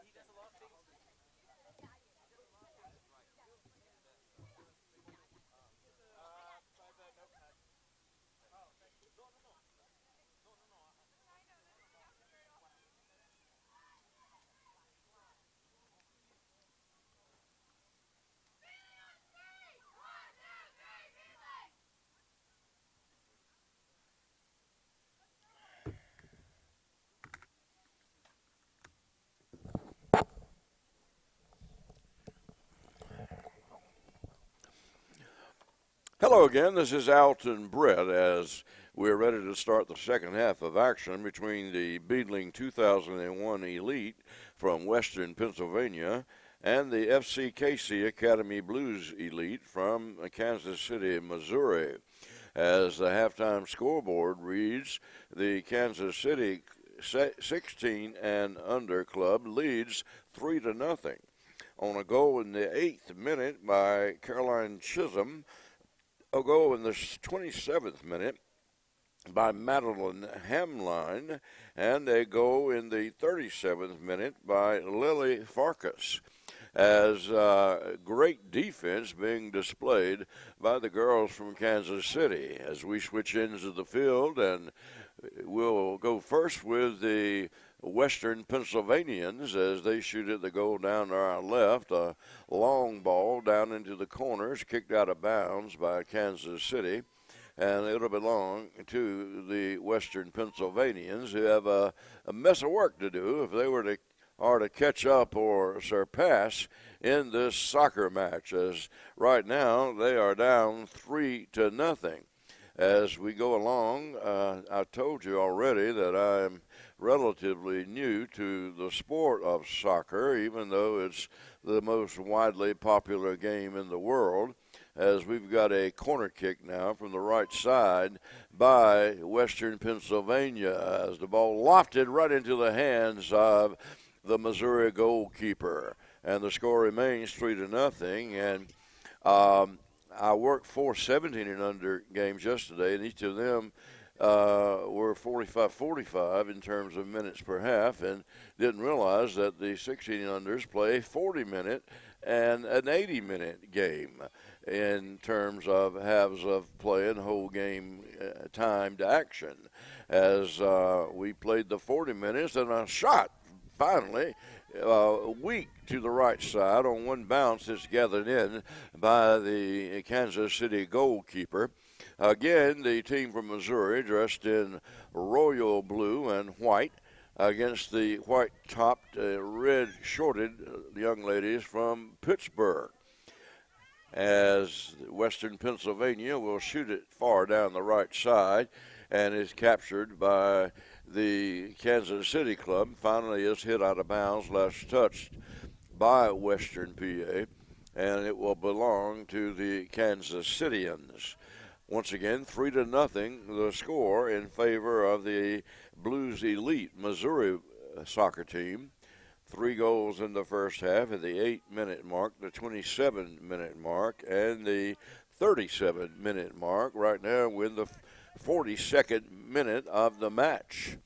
He does a lot of things. Hello again. This is Alton Brett as we're ready to start the second half of action between the Beadling 2001 Elite from Western Pennsylvania and the FCKC Academy Blues Elite from Kansas City, Missouri. As the halftime scoreboard reads, the Kansas City 16 and under club leads 3-0 on a goal in the 8th minute by Caroline Chisholm. A goal in the 27th minute by Madeline Hamline, and a goal in the 37th minute by Lily Farkas. As great defense being displayed by the girls from Kansas City. As we switch ends of the field, and we'll go first with the Western Pennsylvanians as they shoot at the goal down to our left. A long ball down into the corners, kicked out of bounds by Kansas City. And it'll belong to the Western Pennsylvanians, who have a mess of work to do if they are to catch up or surpass in this soccer match. As right now they are down 3-0. As we go along, I told you already that I'm relatively new to the sport of soccer, even though it's the most widely popular game in the world, as we've got a corner kick now from the right side by Western Pennsylvania as the ball lofted right into the hands of the Missouri goalkeeper. And the score remains 3-0. And I worked 4 17 and under games yesterday, and each of them were 45-45 in terms of minutes per half, and didn't realize that the 16 unders play a 40-minute and an 80-minute game in terms of halves of play and whole game timed action. As we played the 40 minutes, and a shot finally weak to the right side on one bounce that's gathered in by the Kansas City goalkeeper. Again, the team from Missouri dressed in royal blue and white against the white-topped, red-shorted young ladies from Pittsburgh. as Western Pennsylvania will shoot it far down the right side and is captured by the Kansas City club. Finally is hit out of bounds, last touched by Western PA, and it will belong to the Kansas Cityans. Once again, 3-0, the score in favor of the Blues Elite Missouri soccer team. 3 goals in the first half at the 8-minute mark, the 27-minute mark, and the 37-minute mark. Right now, we're in the 42nd minute of the match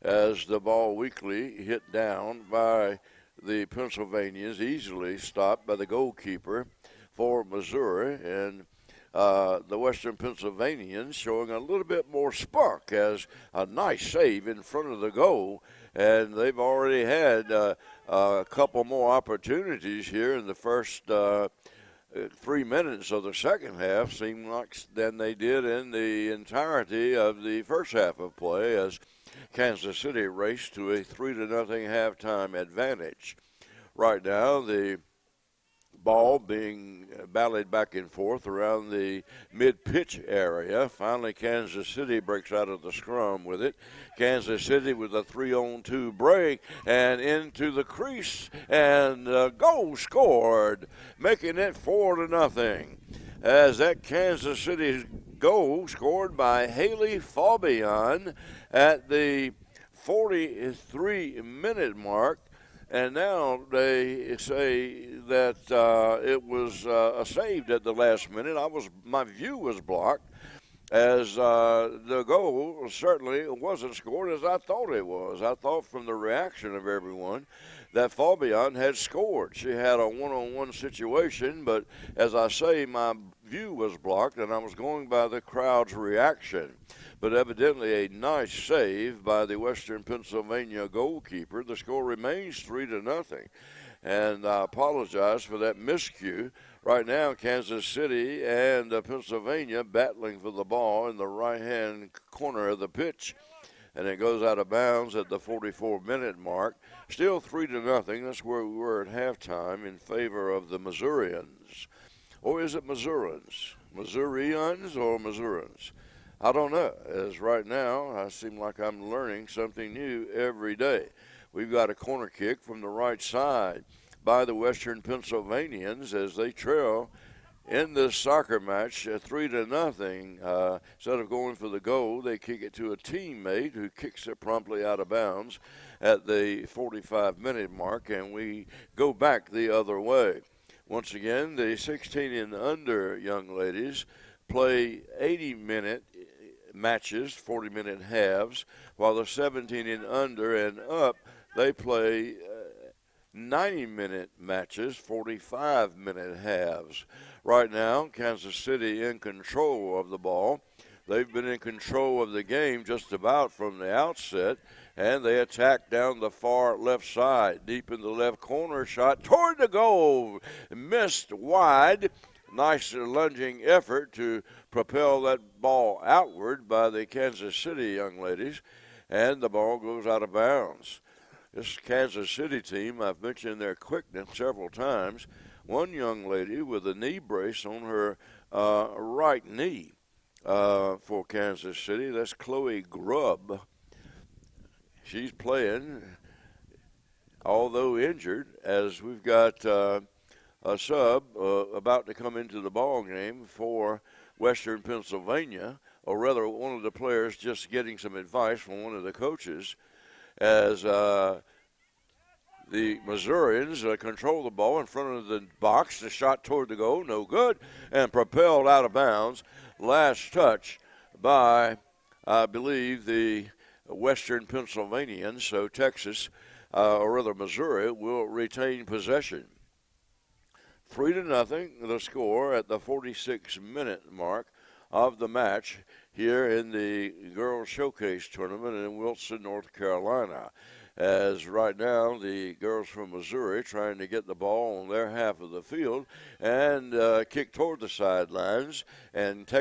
as the ball weakly hit down by the Pennsylvanians, easily stopped by the goalkeeper for Missouri, and the Western Pennsylvanians showing a little bit more spunk as a nice save in front of the goal, and they've already had a couple more opportunities here in the first 3 minutes of the second half, seemed like than they did in the entirety of the first half of play as Kansas City raced to a 3-0 halftime advantage. Right now, the ball being ballied back and forth around the mid-pitch area. Finally, Kansas City breaks out of the scrum with it. Kansas City with a 3-on-2 break and into the crease, and goal scored, making it 4-0. As that Kansas City goal scored by Haley Fabian at the 43-minute mark. And now they say that it was saved at the last minute. My view was blocked, as the goal certainly wasn't scored as I thought it was. I thought from the reaction of everyone that Fabian had scored. She had a one-on-one situation, but as I say, my view was blocked, and I was going by the crowd's reaction. But evidently a nice save by the Western Pennsylvania goalkeeper. The score remains 3-0. And I apologize for that miscue. Right now, Kansas City and Pennsylvania battling for the ball in the right-hand corner of the pitch. And it goes out of bounds at the 44-minute mark. Still 3-0. That's where we were at halftime in favor of the Missourians. Or is it Missourians? Missourians or Missourians? I don't know, as right now I seem like I'm learning something new every day. We've got a corner kick from the right side by the Western Pennsylvanians as they trail in this soccer match 3-0. Instead of going for the goal, they kick it to a teammate who kicks it promptly out of bounds at the 45-minute mark, and we go back the other way. Once again, the 16 and under young ladies play 80-minute matches, 40-minute halves, while the 17 and under and up, they play 90-minute matches, 45-minute halves. Right now, Kansas City in control of the ball. They've been in control of the game just about from the outset, and they attack down the far left side, deep in the left corner, shot toward the goal, missed wide. Nice lunging effort to propel that ball outward by the Kansas City young ladies, and the ball goes out of bounds. This Kansas City team, I've mentioned their quickness several times. One young lady with a knee brace on her right knee for Kansas City, that's Chloe Grubb. She's playing, although injured, as we've got a sub about to come into the ball game for Western Pennsylvania, or rather one of the players just getting some advice from one of the coaches as the Missourians control the ball in front of the box. The shot toward the goal, no good, and propelled out of bounds. Last touch by, I believe, the Western Pennsylvanians. So Texas, or rather Missouri, will retain possession. 3-0, the score at the 46-minute mark of the match here in the Girls Showcase Tournament in Wilson, North Carolina. As right now the girls from Missouri trying to get the ball on their half of the field and kick toward the sidelines, and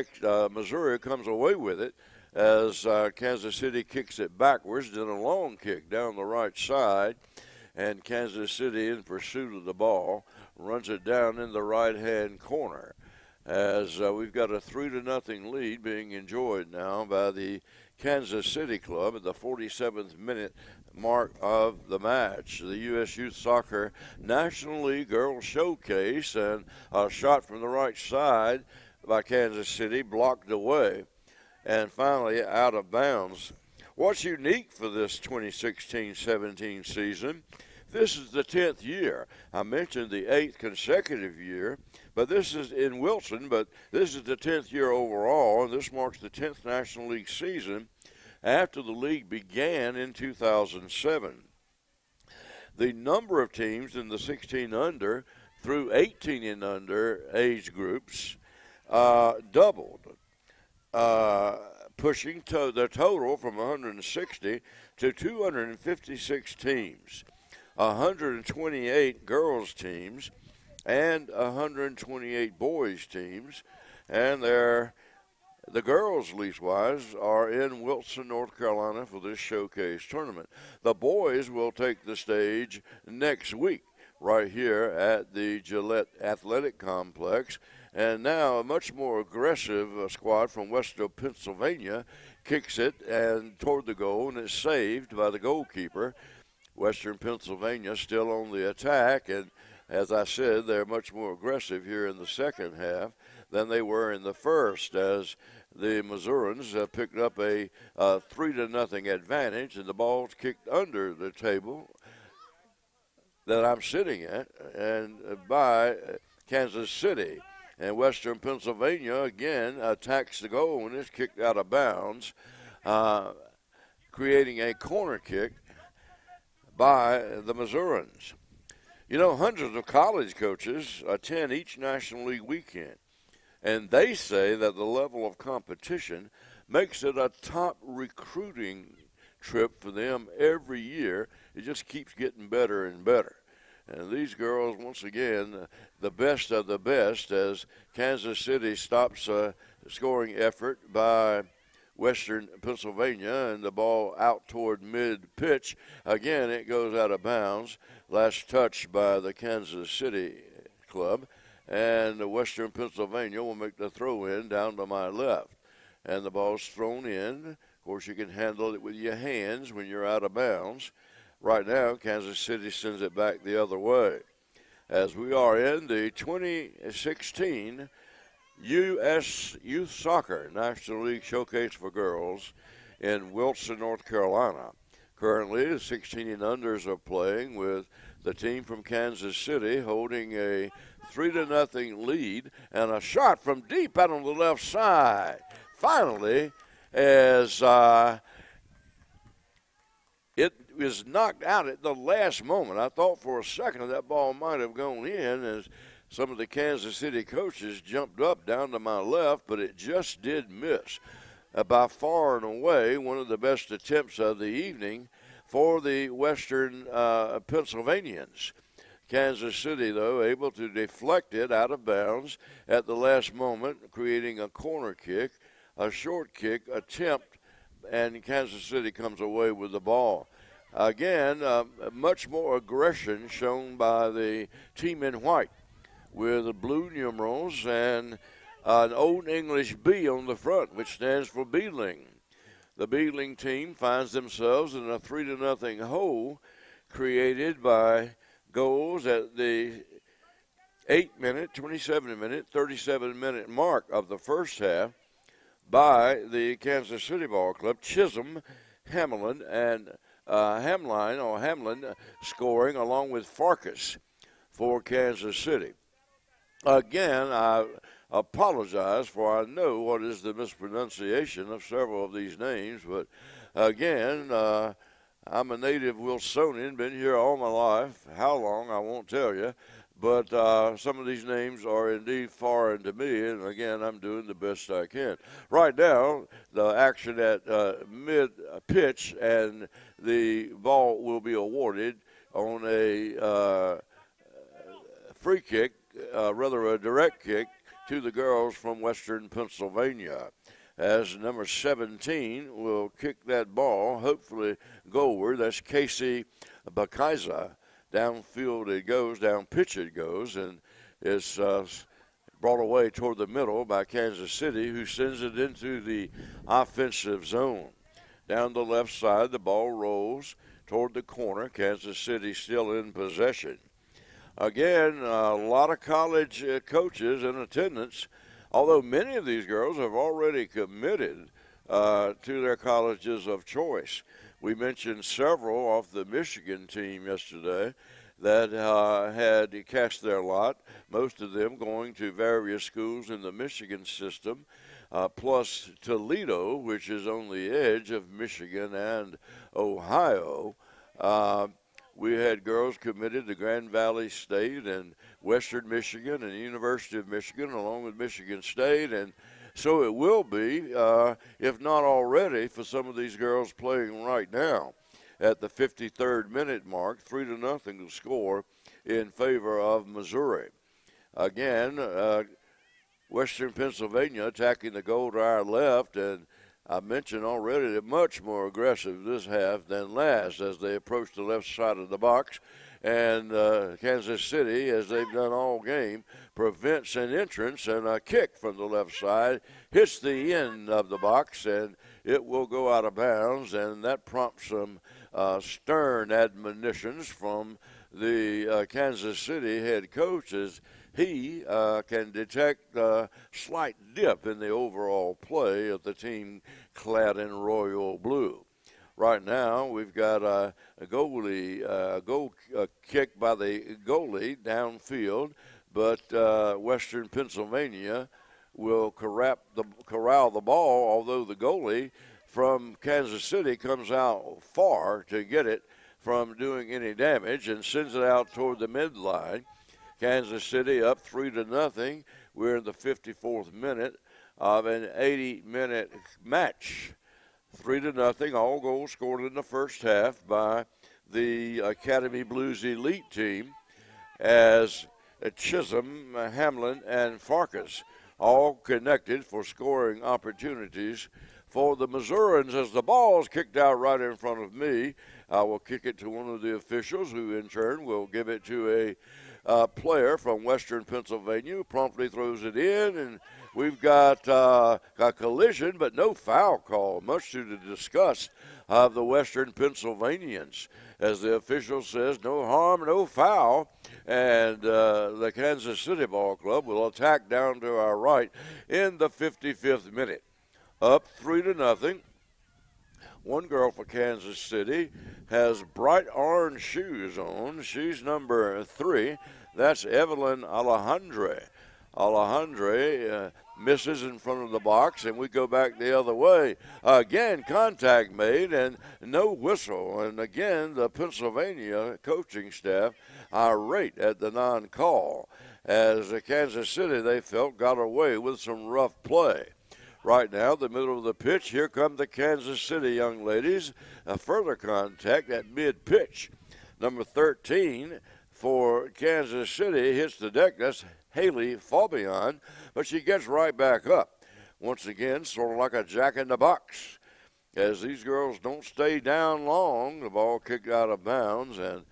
Missouri comes away with it as Kansas City kicks it backwards, then a long kick down the right side, and Kansas City in pursuit of the ball runs it down in the right-hand corner as we've got a 3-0 lead being enjoyed now by the Kansas City Club at the 47th minute mark of the match. The U.S. Youth Soccer National League Girls Showcase, and a shot from the right side by Kansas City blocked away and finally out of bounds. What's unique for this 2016-17 season, this is the 10th year. I mentioned the 8th consecutive year, but this is in Wilson, but this is the 10th year overall, and this marks the 10th National League season after the league began in 2007. The number of teams in the 16 under through 18 and under age groups doubled, pushing the total from 160 to 256 teams, 128 girls teams, and 128 boys teams, and the girls, leastwise, are in Wilson, North Carolina for this showcase tournament. The boys will take the stage next week right here at the Gillette Athletic Complex. And now a much more aggressive squad from Western Pennsylvania kicks it and toward the goal, and it's saved by the goalkeeper. Western Pennsylvania still on the attack, and as I said, they're much more aggressive here in the second half than they were in the first, as the Missourians picked up a 3-0 advantage, and the ball's kicked under the table that I'm sitting at, and by Kansas City. And Western Pennsylvania, again, attacks the goal and is kicked out of bounds, creating a corner kick by the Missourians. You know, hundreds of college coaches attend each National League weekend, and they say that the level of competition makes it a top recruiting trip for them every year. It just keeps getting better and better. And these girls, once again, the best of the best, as Kansas City stops a scoring effort by Western Pennsylvania, and the ball out toward mid-pitch. Again, it goes out of bounds. Last touch by the Kansas City club. And Western Pennsylvania will make the throw-in down to my left. And the ball's thrown in. Of course, you can handle it with your hands when you're out of bounds. Right now, Kansas City sends it back the other way. As we are in the 2016 U.S. Youth Soccer National League Showcase for Girls in Wilson, North Carolina. Currently, the 16 and unders are playing with the team from Kansas City holding a 3-0 lead, and a shot from deep out on the left side. Finally, as it was knocked out at the last moment. I thought for a second that ball might have gone in as some of the Kansas City coaches jumped up down to my left, but it just did miss. By far and away, one of the best attempts of the evening for the Western Pennsylvanians. Kansas City, though, able to deflect it out of bounds at the last moment, creating a corner kick, a short kick attempt, and Kansas City comes away with the ball. Again, much more aggression shown by the team in white with the blue numerals and an Old English B on the front, which stands for Beadling. The Beadling team finds themselves in a 3-0 hole created by goals at the 8-minute, 27-minute, 37-minute mark of the first half by the Kansas City Ball Club. Chisholm, Hamlin, and Hamlin scoring along with Farkas for Kansas City. Again, I apologize, for I know what is the mispronunciation of several of these names, but again, I'm a native Wilsonian, been here all my life. How long, I won't tell you, but some of these names are indeed foreign to me, and again, I'm doing the best I can. Right now, the action at mid-pitch, and the ball will be awarded on a free kick, rather a direct kick, to the girls from Western Pennsylvania, as number 17 will kick that ball, hopefully goalward. That's Casey Bakaiza, downfield it goes, down pitch it goes, and it's brought away toward the middle by Kansas City, who sends it into the offensive zone. Down the left side, the ball rolls toward the corner. Kansas City still in possession. Again, a lot of college coaches in attendance, although many of these girls have already committed to their colleges of choice. We mentioned several off the Michigan team yesterday that had cast their lot, most of them going to various schools in the Michigan system, plus Toledo, which is on the edge of Michigan and Ohio. We had girls committed to Grand Valley State and Western Michigan and University of Michigan, along with Michigan State, and so it will be, if not already, for some of these girls playing right now. At the 53rd minute mark, 3-0 to score in favor of Missouri. Again, Western Pennsylvania attacking the goal to our left, and I mentioned already they're much more aggressive this half than last as they approach the left side of the box. And Kansas City, as they've done all game, prevents an entrance, and a kick from the left side hits the end of the box, and it will go out of bounds, and that prompts some stern admonitions from the Kansas City head coach as he can detect a slight dip in the overall play of the team clad in royal blue. Right now, we've got a goal kick by the goalie downfield, but Western Pennsylvania will corral the ball, although the goalie from Kansas City comes out far to get it from doing any damage and sends it out toward the midline. Kansas City up 3-0. We're in the 54th minute of an 80-minute match. 3-0, all goals scored in the first half by the Academy Blues Elite team as Chisholm, Hamlin, and Farkas all connected for scoring opportunities for the Missourians. As the ball is kicked out right in front of me, I will kick it to one of the officials, who in turn will give it to a player from Western Pennsylvania, who promptly throws it in, and we've got a collision but no foul call, much to the disgust of the Western Pennsylvanians, as the official says no harm, no foul, and the Kansas City Ball Club will attack down to our right in the 55th minute. Up 3-0. One girl for Kansas City has bright orange shoes on. She's number 3. That's Evelyn Alejandre. Alejandre misses in front of the box, and we go back the other way. Again, contact made and no whistle. And again, the Pennsylvania coaching staff irate at the non-call, as Kansas City, they felt, got away with some rough play. Right now, the middle of the pitch, here come the Kansas City young ladies. A further contact at mid-pitch. Number 13 for Kansas City hits the deck. That's Haley Fabian, but she gets right back up. Once again, sort of like a jack-in-the-box. As these girls don't stay down long, the ball kicked out of bounds, and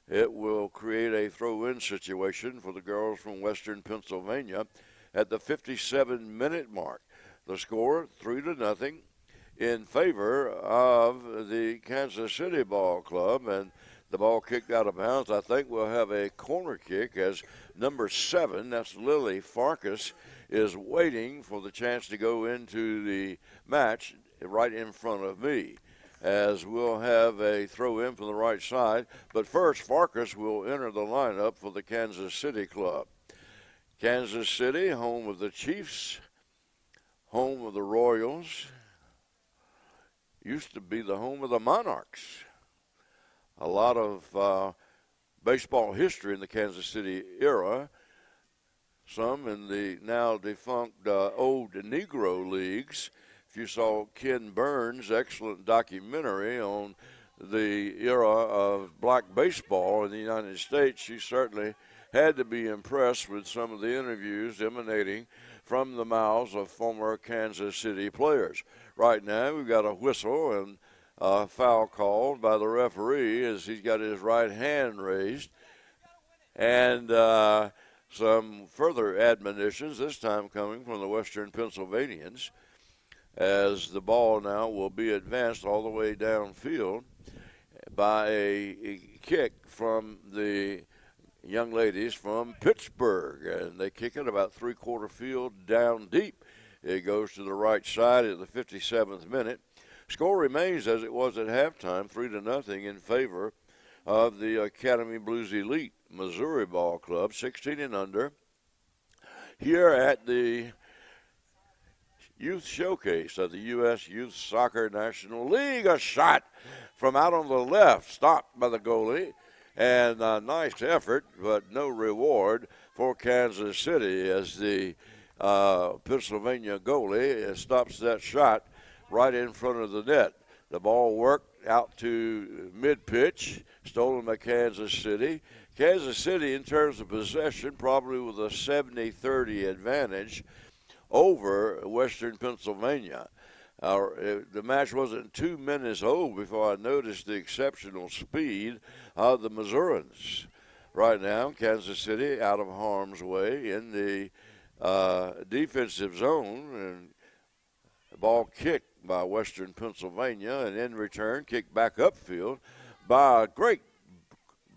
it will create a throw-in situation for the girls from Western Pennsylvania at the 57-minute mark. The score, 3-0 in favor of the Kansas City Ball Club, and the ball kicked out of bounds. I think we'll have a corner kick as number 7, that's Lily Farkas, is waiting for the chance to go into the match right in front of me, as we'll have a throw in from the right side. But first, Farkas will enter the lineup for the Kansas City Club. Kansas City, home of the Chiefs, home of the Royals, used to be the home of the Monarchs. A lot of baseball history in the Kansas City era, some in the now defunct old Negro leagues. If you saw Ken Burns' excellent documentary on the era of black baseball in the United States, you certainly had to be impressed with some of the interviews emanating from the mouths of former Kansas City players. Right now, we've got a whistle, and foul called by the referee as he's got his right hand raised. And some further admonitions, this time coming from the Western Pennsylvanians, as the ball now will be advanced all the way downfield by a kick from the young ladies from Pittsburgh. And they kick it about three-quarter field down deep. It goes to the right side at the 57th minute. Score remains as it was at halftime, 3-0 in favor of the Academy Blues Elite Missouri Ball Club, 16 and under. Here at the Youth Showcase of the U.S. Youth Soccer National League, a shot from out on the left, stopped by the goalie, and a nice effort, but no reward for Kansas City as the Pennsylvania goalie stops that shot right in front of the net. The ball worked out to mid-pitch, stolen by Kansas City. Kansas City, in terms of possession, probably with a 70-30 advantage over Western Pennsylvania. The match wasn't 2 minutes old before I noticed the exceptional speed of the Missourians. Right now, Kansas City out of harm's way in the defensive zone, and the ball kicked by Western Pennsylvania, and in return kicked back upfield by a great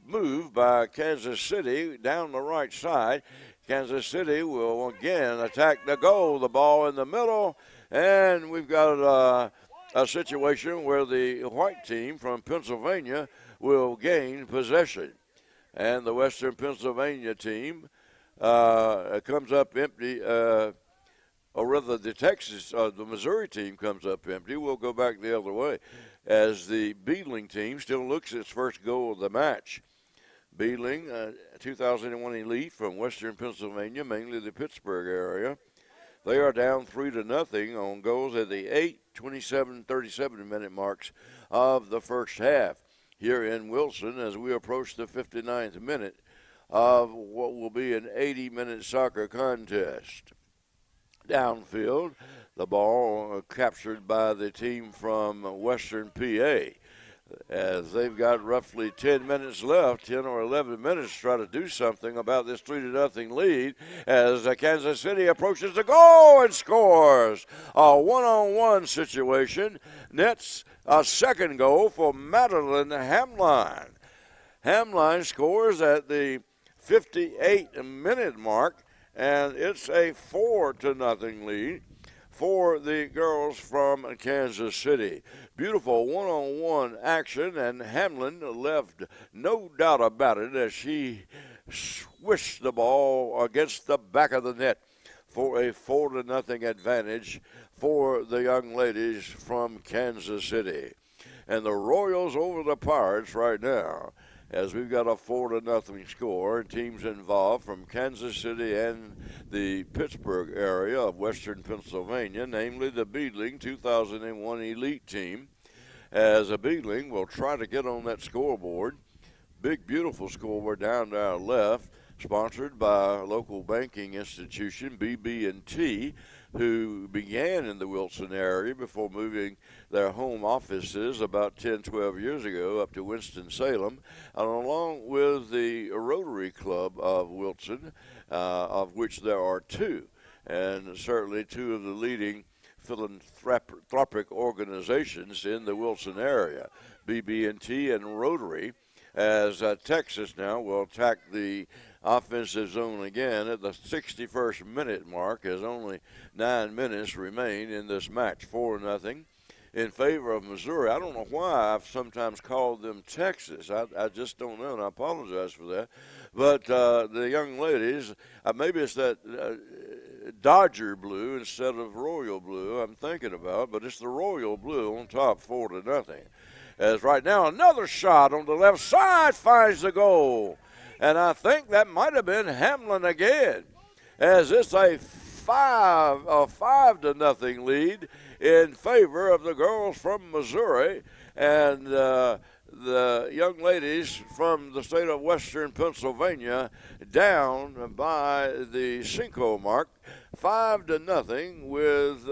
move by Kansas City down the right side. Kansas City will again attack the goal, the ball in the middle, and we've got a situation where the white team from Pennsylvania will gain possession. And the Western Pennsylvania team comes up empty, or rather the Missouri team comes up empty. We'll go back the other way as the Beadling team still looks its first goal of the match. Beadling, 2001 elite from Western Pennsylvania, mainly the Pittsburgh area. They are down 3-0 on goals at the 8, 27, 37-minute marks of the first half here in Wilson as we approach the 59th minute of what will be an 80-minute soccer contest. Downfield, the ball captured by the team from Western PA. As they've got roughly 10 minutes left, 10 or 11 minutes to try to do something about this 3-0 lead as Kansas City approaches the goal and scores. A one-on-one situation nets a second goal for Madeline Hamline. Hamline scores at the 58-minute mark, and it's a 4-0 lead for the girls from Kansas City. Beautiful one-on-one action, and Hamlin left no doubt about it as she swished the ball against the back of the net for a 4-0 advantage for the young ladies from Kansas City. And the Royals over the Pirates right now, as we've got a 4-0 score. Teams involved from Kansas City and the Pittsburgh area of Western Pennsylvania, namely the Beadling 2001 elite team, as a Beadling will try to get on that scoreboard. Big, beautiful scoreboard down to our left, sponsored by a local banking institution, BB&T, who began in the Wilson area before moving their home offices about 10, 12 years ago up to Winston-Salem, and along with the Rotary Club of Wilson, of which there are two, and certainly two of the leading philanthropic organizations in the Wilson area, BB&T and Rotary, as Texas now will attack the offensive zone again at the 61st minute mark, as only 9 minutes remain in this match. 4-0 in favor of Missouri. I don't know why I've sometimes called them Texas. I just don't know, and I apologize for that. But the young ladies, maybe it's that Dodger blue instead of royal blue I'm thinking about, but it's the royal blue on top, 4-0. As right now another shot on the left side finds the goal. And I think that might have been Hamlin again, as it's a 5-0 lead in favor of the girls from Missouri. And the young ladies from the state of Western Pennsylvania down by the Cinco mark, 5-0, with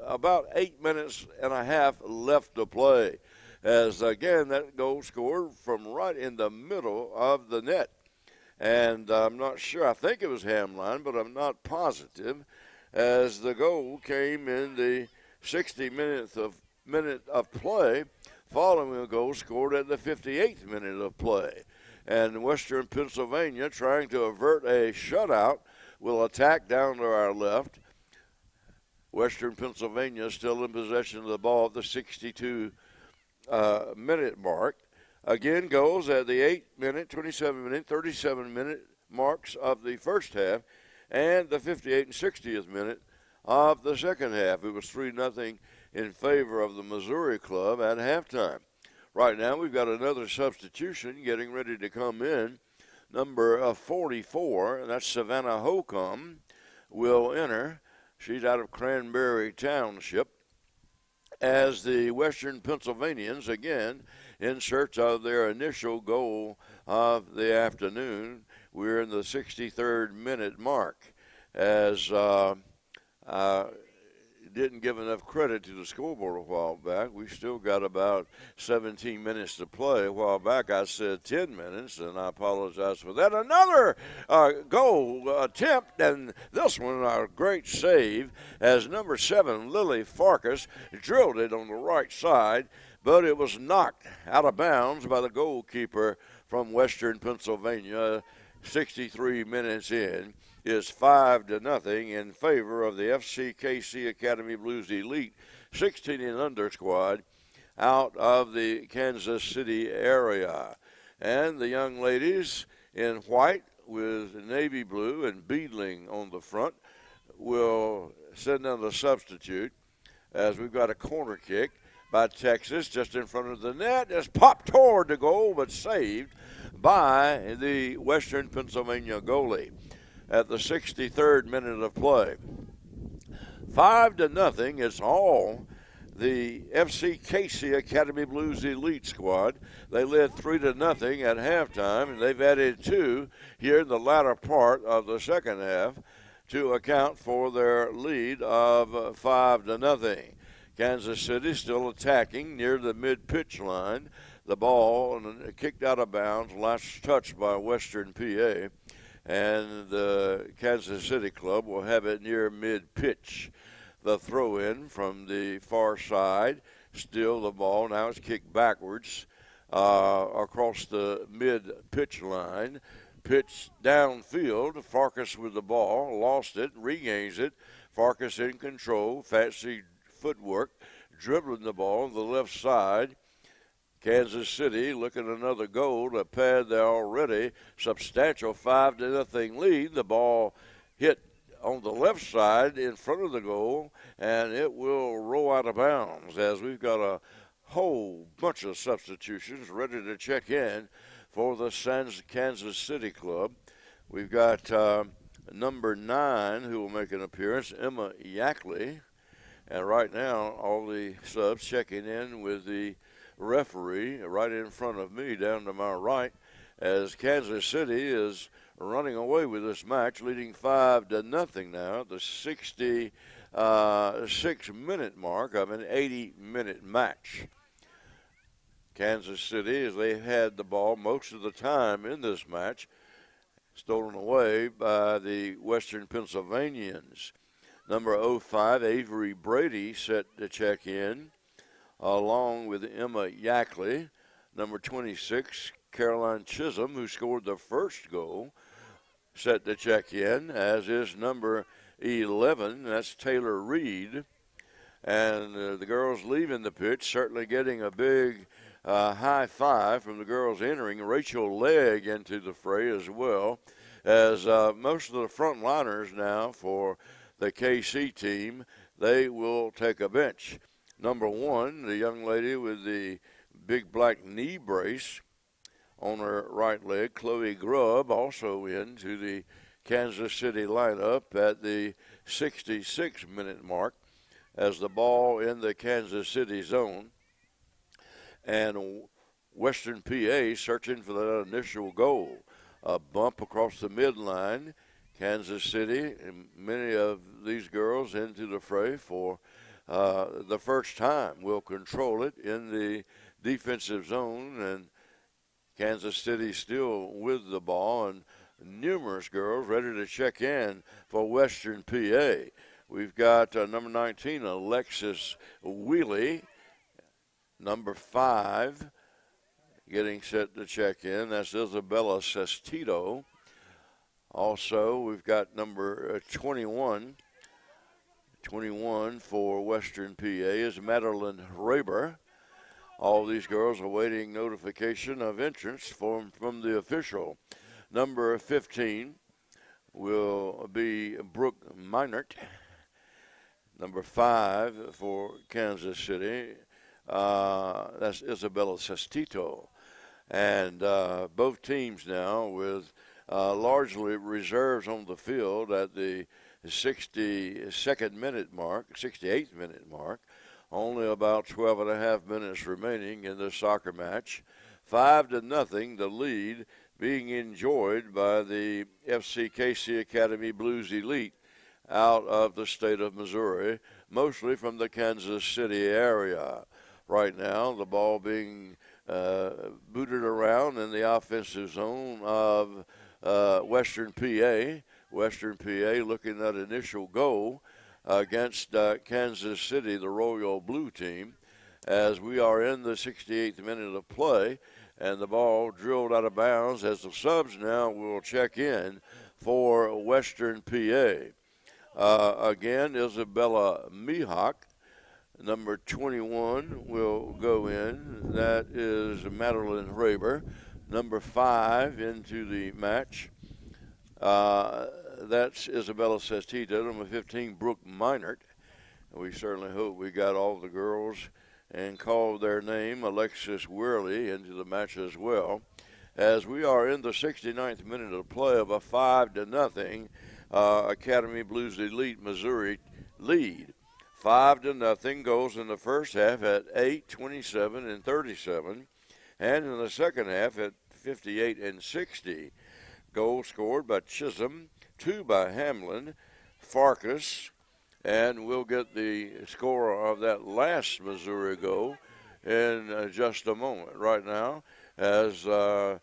about 8 minutes and a half left to play. As again, that goal scored from right in the middle of the net. And I'm not sure, I think it was Hamline, but I'm not positive, as the goal came in the minute of play, following a goal scored at the 58th minute of play. And Western Pennsylvania, trying to avert a shutout, will attack down to our left. Western Pennsylvania still in possession of the ball at the 62-minute mark. Again, goals at the 8-minute, 27-minute, 37-minute marks of the first half and the 58th and 60th minute of the second half. It was 3-0 in favor of the Missouri club at halftime. Right now, we've got another substitution getting ready to come in. Number 44, and that's Savannah Holcomb, will enter. She's out of Cranberry Township, as the Western Pennsylvanians, again, in search of their initial goal of the afternoon. We're in the 63rd minute mark, as didn't give enough credit to the scoreboard a while back. We still got about 17 minutes to play. A while back I said 10 minutes, and I apologize for that. Another goal attempt, and this one a great save, as number 7, Lily Farkas, drilled it on the right side, but it was knocked out of bounds by the goalkeeper from Western Pennsylvania. 63 minutes in is 5-0 in favor of the FCKC Academy Blues Elite 16 and under squad out of the Kansas City area. And the young ladies in white with navy blue and beadling on the front will send in the substitute, as we've got a corner kick by Texas just in front of the net. It's popped toward the goal, but saved by the Western Pennsylvania goalie at the 63rd minute of play. 5-0 is all the FCKC Academy Blues Elite squad. They led 3-0 at halftime, and they've added 2 here in the latter part of the second half to account for their lead of 5-0. Kansas City still attacking near the mid-pitch line. The ball kicked out of bounds, last touched by Western PA. And the Kansas City club will have it near mid-pitch. The throw-in from the far side, still the ball now is kicked backwards across the mid-pitch line. Pitch downfield, Farkas with the ball, lost it, regains it. Farkas in control, fancy footwork, dribbling the ball on the left side. Kansas City looking at another goal to pad their already substantial 5-0 lead. The ball hit on the left side in front of the goal, and it will roll out of bounds, as we've got a whole bunch of substitutions ready to check in for the Kansas City club. We've got number 9 who will make an appearance, Emma Yackley. And right now, all the subs checking in with the referee right in front of me down to my right, as Kansas City is running away with this match, leading 5-0 now at the 66-minute mark of an 80-minute match. Kansas City, as they had the ball most of the time in this match, stolen away by the Western Pennsylvanians. Number 05, Avery Brady, set to check in, along with Emma Yackley. Number 26, Caroline Chisholm, who scored the first goal, set to check in, as is number 11, that's Taylor Reed. And the girls leaving the pitch, certainly getting a big high five from the girls entering. Rachel Legg into the fray as well, as most of the front liners now for the KC team, they will take a bench. Number 1, the young lady with the big black knee brace on her right leg, Chloe Grubb, also into the Kansas City lineup at the 66-minute mark, as the ball in the Kansas City zone. And Western PA searching for that initial goal. A bump across the midline. Kansas City and many of these girls into the fray for the first time will control it in the defensive zone, and Kansas City still with the ball, and numerous girls ready to check in for Western PA. We've got number 19, Alexis Wheely, number 5, getting set to check in. That's Isabella Sestito. Also, we've got number 21 for Western PA is Madeline Raber. All these girls are awaiting notification of entrance from the official. Number 15 will be Brooke Meinert. Number 5 for Kansas City, that's Isabella Sestito. And both teams now with largely reserves on the field at the 68th minute mark. Only about 12 and a half minutes remaining in this soccer match. 5-0, the lead being enjoyed by the FCKC Academy Blues Elite out of the state of Missouri, mostly from the Kansas City area. Right now, the ball being booted around in the offensive zone of Western PA. Western PA looking at initial goal against Kansas City, the Royal Blue team, as we are in the 68th minute of play, and the ball drilled out of bounds as the subs now will check in for Western PA. Again, Isabella Mihawk, number 21, will go in. That is Madeline Raber. Number 5 into the match. That's Isabella Sestito. Number 15, Brooke Meinert. We certainly hope we got all the girls and called their name, Alexis Wearley, into the match as well. As we are in the 69th minute of play of a 5-0 Academy Blues Elite Missouri lead. 5-0 goes in the first half at 8, 27, and 37, and in the second half at 58 and 60. Goals scored by Chisholm, 2 by Hamlin, Farkas, and we'll get the score of that last Missouri goal in just a moment. Right now, as the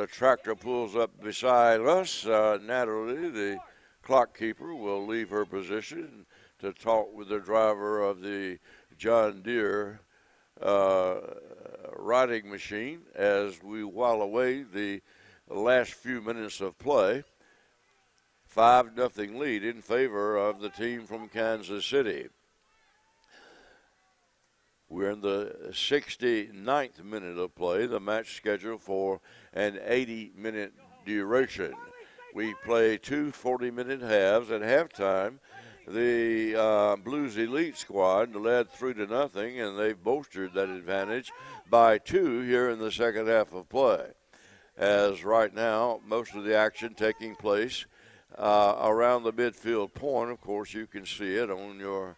tractor pulls up beside us, Natalie, the clock keeper, will leave her position to talk with the driver of the John Deere riding machine as we while away the last few minutes of play. 5-0 lead in favor of the team from Kansas City. We're in the 69th minute of play, the match scheduled for an 80-minute duration. We play 2 40-minute halves. At halftime, the Blues Elite squad led 3-0, and they've bolstered that advantage by 2 here in the second half of play. As right now, most of the action taking place around the midfield point. Of course, you can see it on your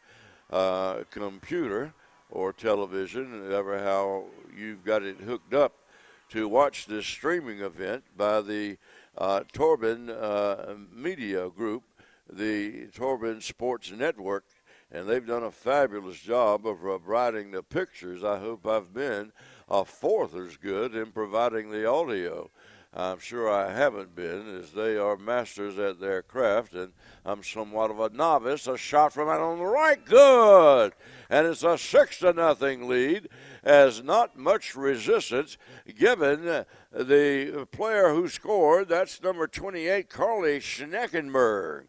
computer or television, ever how you've got it hooked up to watch this streaming event by the Torben Media Group, the Torben Sports Network, and they've done a fabulous job of providing the pictures. I hope I've been a fourth as good in providing the audio. I'm sure I haven't been, as they are masters at their craft, and I'm somewhat of a novice. A shot from out on the right, good! And it's a 6-0 lead, as not much resistance given the player who scored. That's number 28, Carly Schnackenberg.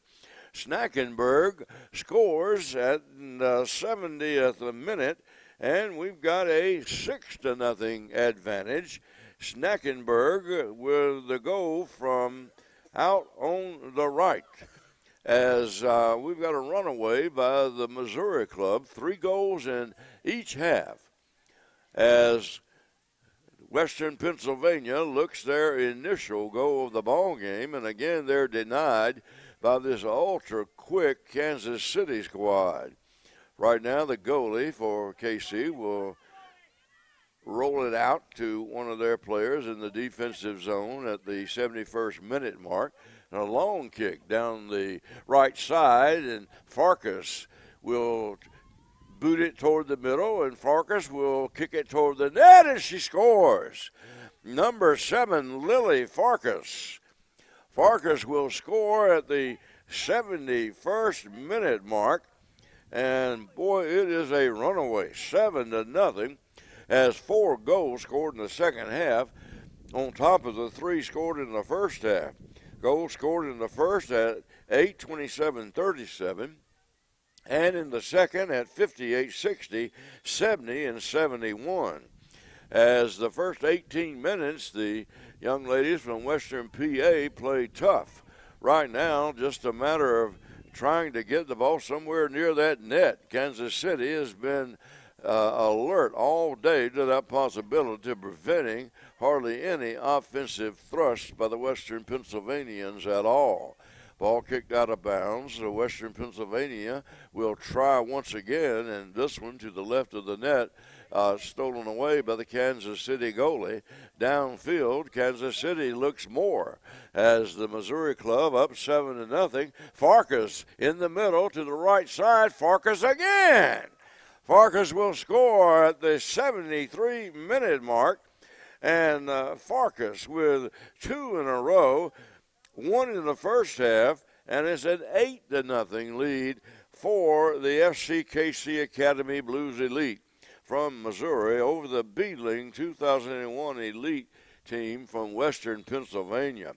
Schnackenberg scores at the 70th minute, and we've got a 6-0 advantage. Schnackenberg with the goal from out on the right, as we've got a runaway by the Missouri club, 3 goals in each half, as Western Pennsylvania looks their initial goal of the ball game, and again they're denied by this ultra-quick Kansas City squad. Right now, the goalie for KC will roll it out to one of their players in the defensive zone at the 71st minute mark. And a long kick down the right side, and Farkas will boot it toward the middle, and Farkas will kick it toward the net, and she scores. Number 7, Lily Farkas. Farkas will score at the 71st minute mark, and boy, it is a runaway, 7-0, as 4 goals scored in the second half on top of the 3 scored in the first half. Goals scored in the first at 8:27:37, and in the second at 58:60, 70, and 71. As the first 18 minutes, the young ladies from Western PA played tough. Right now, just a matter of trying to get the ball somewhere near that net. Kansas City has been alert all day to that possibility, preventing hardly any offensive thrust by the Western Pennsylvanians at all. Ball kicked out of bounds. So Western Pennsylvania will try once again, and this one to the left of the net, stolen away by the Kansas City goalie. Downfield, Kansas City looks more as the Missouri club up 7-0. Farkas in the middle to the right side. Farkas again. Farkas will score at the 73-minute mark, and Farkas with 2 in a row, 1 in the first half, and it's an 8-0 lead for the FCKC Academy Blues Elite from Missouri over the Beadling 2001 Elite team from Western Pennsylvania.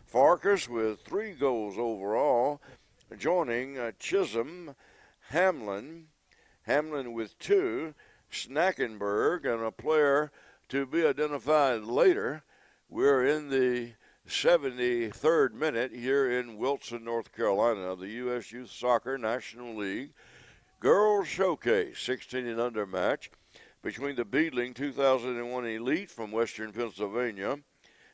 Farkas with 3 goals overall, joining Chisholm, Hamlin with 2, Snackenberg, and a player to be identified later. We're in the 73rd minute here in Wilson, North Carolina, the U.S. Youth Soccer National League Girls Showcase 16 and under match between the Beadling 2001 Elite from Western Pennsylvania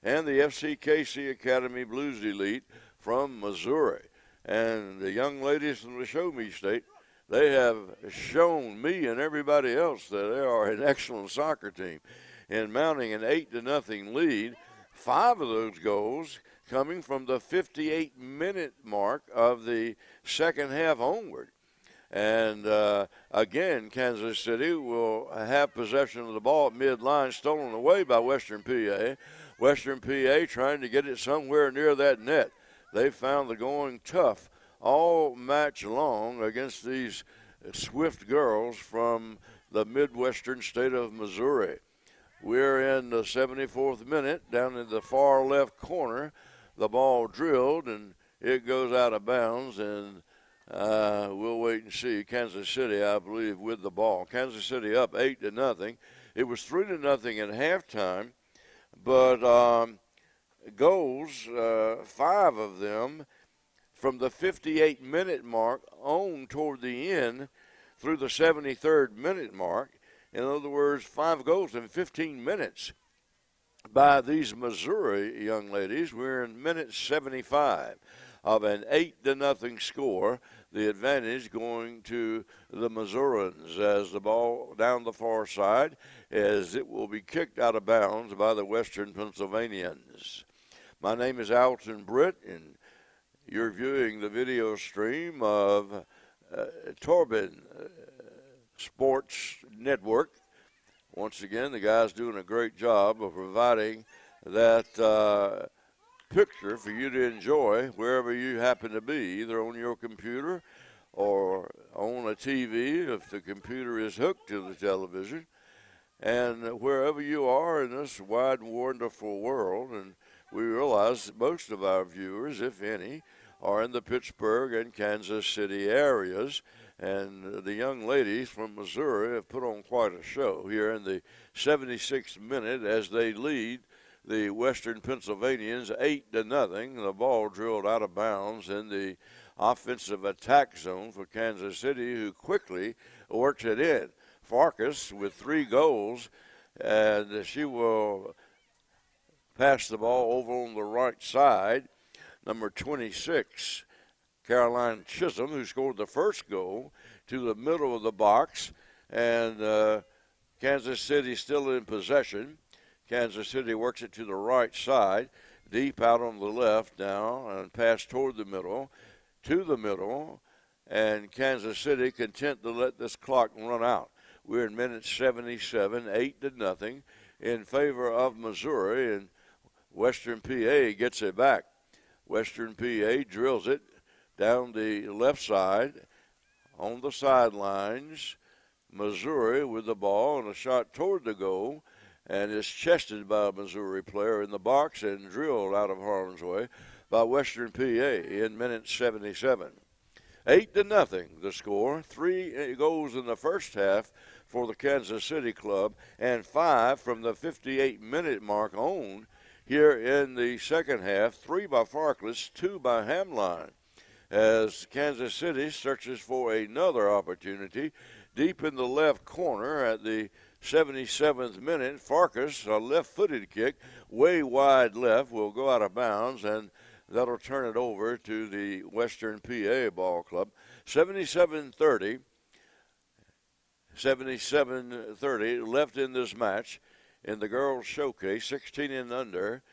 and the FCKC Academy Blues Elite from Missouri. And the young ladies from the Show Me State, they have shown me and everybody else that they are an excellent soccer team in mounting an 8-0 lead. 5 of those goals coming from the 58-minute mark of the second half onward. And again, Kansas City will have possession of the ball at midline, stolen away by Western PA. Western PA trying to get it somewhere near that net. They found the going tough all match long against these swift girls from the Midwestern state of Missouri. We're in the 74th minute, down in the far left corner. The ball drilled, and it goes out of bounds, and we'll wait and see. Kansas City, I believe, with the ball. Kansas City up 8-0. It was 3-0 at halftime, but goals, 5 of them, from the 58-minute mark on toward the end through the 73rd minute mark. In other words, 5 goals in 15 minutes by these Missouri young ladies. We're in minute 75 of an 8-0 score. The advantage going to the Missourians as the ball down the far side, as it will be kicked out of bounds by the Western Pennsylvanians. My name is Alton Britt, and you're viewing the video stream of Torben Sports Network. Once again, the guys doing a great job of providing that picture for you to enjoy wherever you happen to be, either on your computer or on a TV if the computer is hooked to the television, and wherever you are in this wide and wonderful world. And we realize that most of our viewers, if any, are in the Pittsburgh and Kansas City areas. And the young ladies from Missouri have put on quite a show here in the 76th minute as they lead the Western Pennsylvanians 8-0. The ball drilled out of bounds in the offensive attack zone for Kansas City, who quickly works it in. Farkas with 3 goals, and she will pass the ball over on the right side. Number 26, Caroline Chisholm, who scored the first goal, to the middle of the box, and Kansas City still in possession. Kansas City works it to the right side, deep out on the left now, and pass toward the middle, to the middle, and Kansas City content to let this clock run out. We're in minute 77, 8-0 in favor of Missouri, and Western PA gets it back. Western PA drills it down the left side on the sidelines. Missouri with the ball and a shot toward the goal, and is chested by a Missouri player in the box and drilled out of harm's way by Western PA in minute 77. 8-0 the score. 3 goals in the first half for the Kansas City club, and 5 from the 58-minute mark on here in the second half. 3 by Farkless, 2 by Hamline, as Kansas City searches for another opportunity deep in the left corner at the 77th minute. Farkas, a left-footed kick, way wide left, will go out of bounds, and that'll turn it over to the Western PA ball club. 77-30 left in this match in the girls' showcase, 16 and under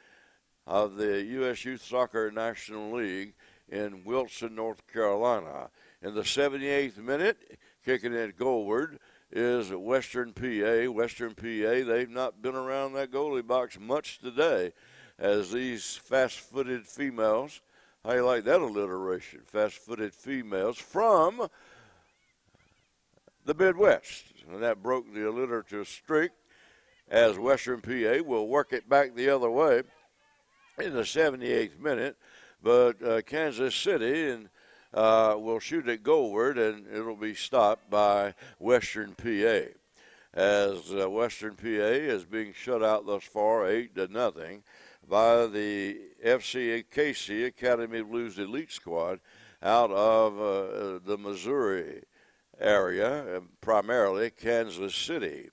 of the U.S. Youth Soccer National League in Wilson, North Carolina. In the 78th minute, kicking it goalward is Western PA. Western PA, they've not been around that goalie box much today, as these fast-footed females, how you like that alliteration, fast-footed females from the Midwest. And that broke the alliterative streak, as Western PA will work it back the other way in the 78th minute. But Kansas City and will shoot it goalward, and it'll be stopped by Western PA, as Western PA is being shut out thus far 8-0 by the FCKC Academy Blues Elite Squad out of the Missouri area, primarily Kansas City.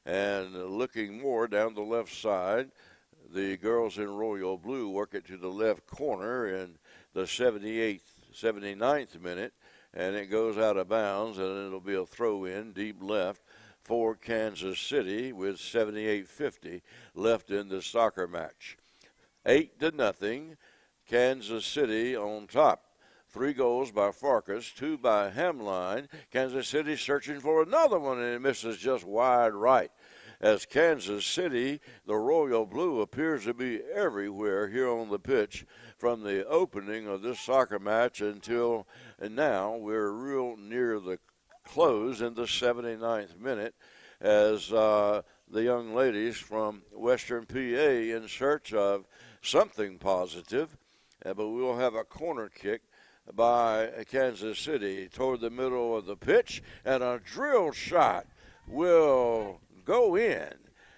And looking more down the left side, the girls in royal blue work it to the left corner in the 79th minute, and it goes out of bounds, and it'll be a throw-in deep left for Kansas City with 78:50 left in the soccer match. 8-0, Kansas City on top. 3 goals by Farkas, 2 by Hamline. Kansas City searching for another one, and it misses just wide right. As Kansas City, the royal blue appears to be everywhere here on the pitch from the opening of this soccer match until now. We're real near the close in the 79th minute, as the young ladies from Western PA in search of something positive, but we'll have a corner kick by Kansas City toward the middle of the pitch, and a drill shot will go in,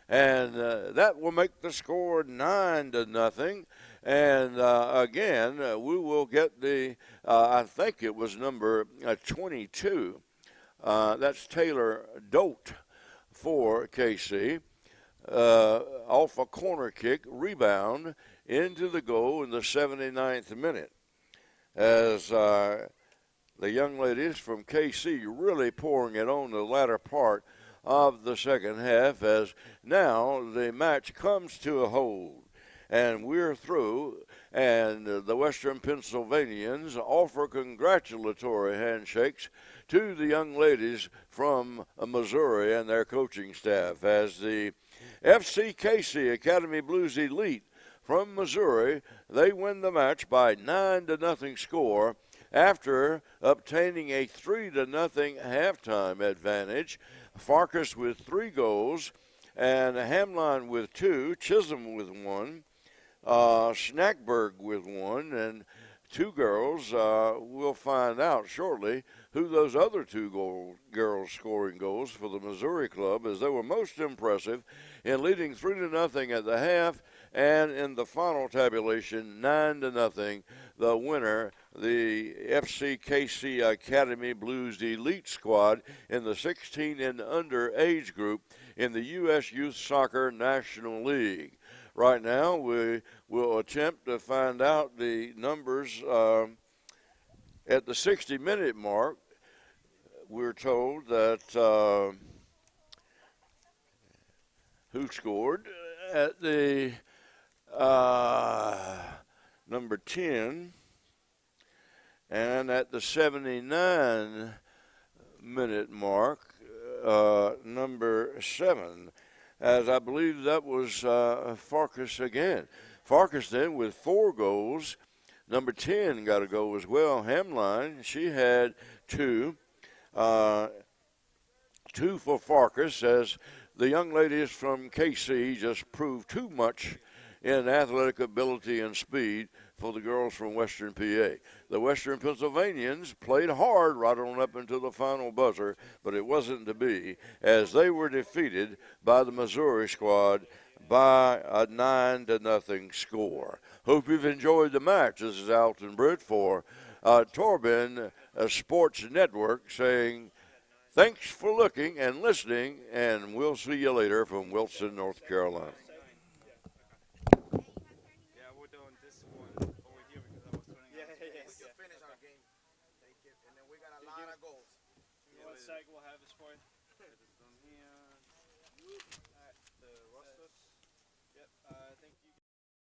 and that will make the score 9-0. And again, we will get the I think it was number 22. That's Taylor Dote for KC, off a corner kick, rebound into the goal in the 79th minute, as the young ladies from KC really pouring it on the latter part of the second half, as now the match comes to a hold, and we're through, and the Western Pennsylvanians offer congratulatory handshakes to the young ladies from Missouri and their coaching staff, as the FCKC Academy Blues Elite from Missouri, they win the match by 9-0 score after obtaining a 3-0 halftime advantage. Farkas with 3 goals, and Hamline with 2, Chisholm with 1, Schnackberg with 1, and 2 girls. We'll find out shortly who those other 2 girls scoring goals for the Missouri club, as they were most impressive in leading 3-0 at the half, and in the final tabulation, 9-0, the winner, the FCKC Academy Blues Elite Squad in the 16 and under age group in the U.S. Youth Soccer National League. Right now, we will attempt to find out the numbers at the 60-minute mark. We're told that who scored at the number 10, and at the 79-minute mark, number 7, as I believe that was Farkas again. Farkas then with 4 goals. Number 10 got a goal as well. Hamline, she had 2. 2 for Farkas, as the young ladies from KC just proved too much in athletic ability and speed for the girls from Western PA. The Western Pennsylvanians played hard right on up until the final buzzer, but it wasn't to be, as they were defeated by the Missouri squad by a 9-0 score. Hope you've enjoyed the match. This is Alton Britt for Torben Sports Network saying thanks for looking and listening, and we'll see you later from Wilson, North Carolina. Yeah, we're doing this one over here because I was turning We on. just finished our game. Thank you. And then we got a lot of goals. What side will have this for? It is done here.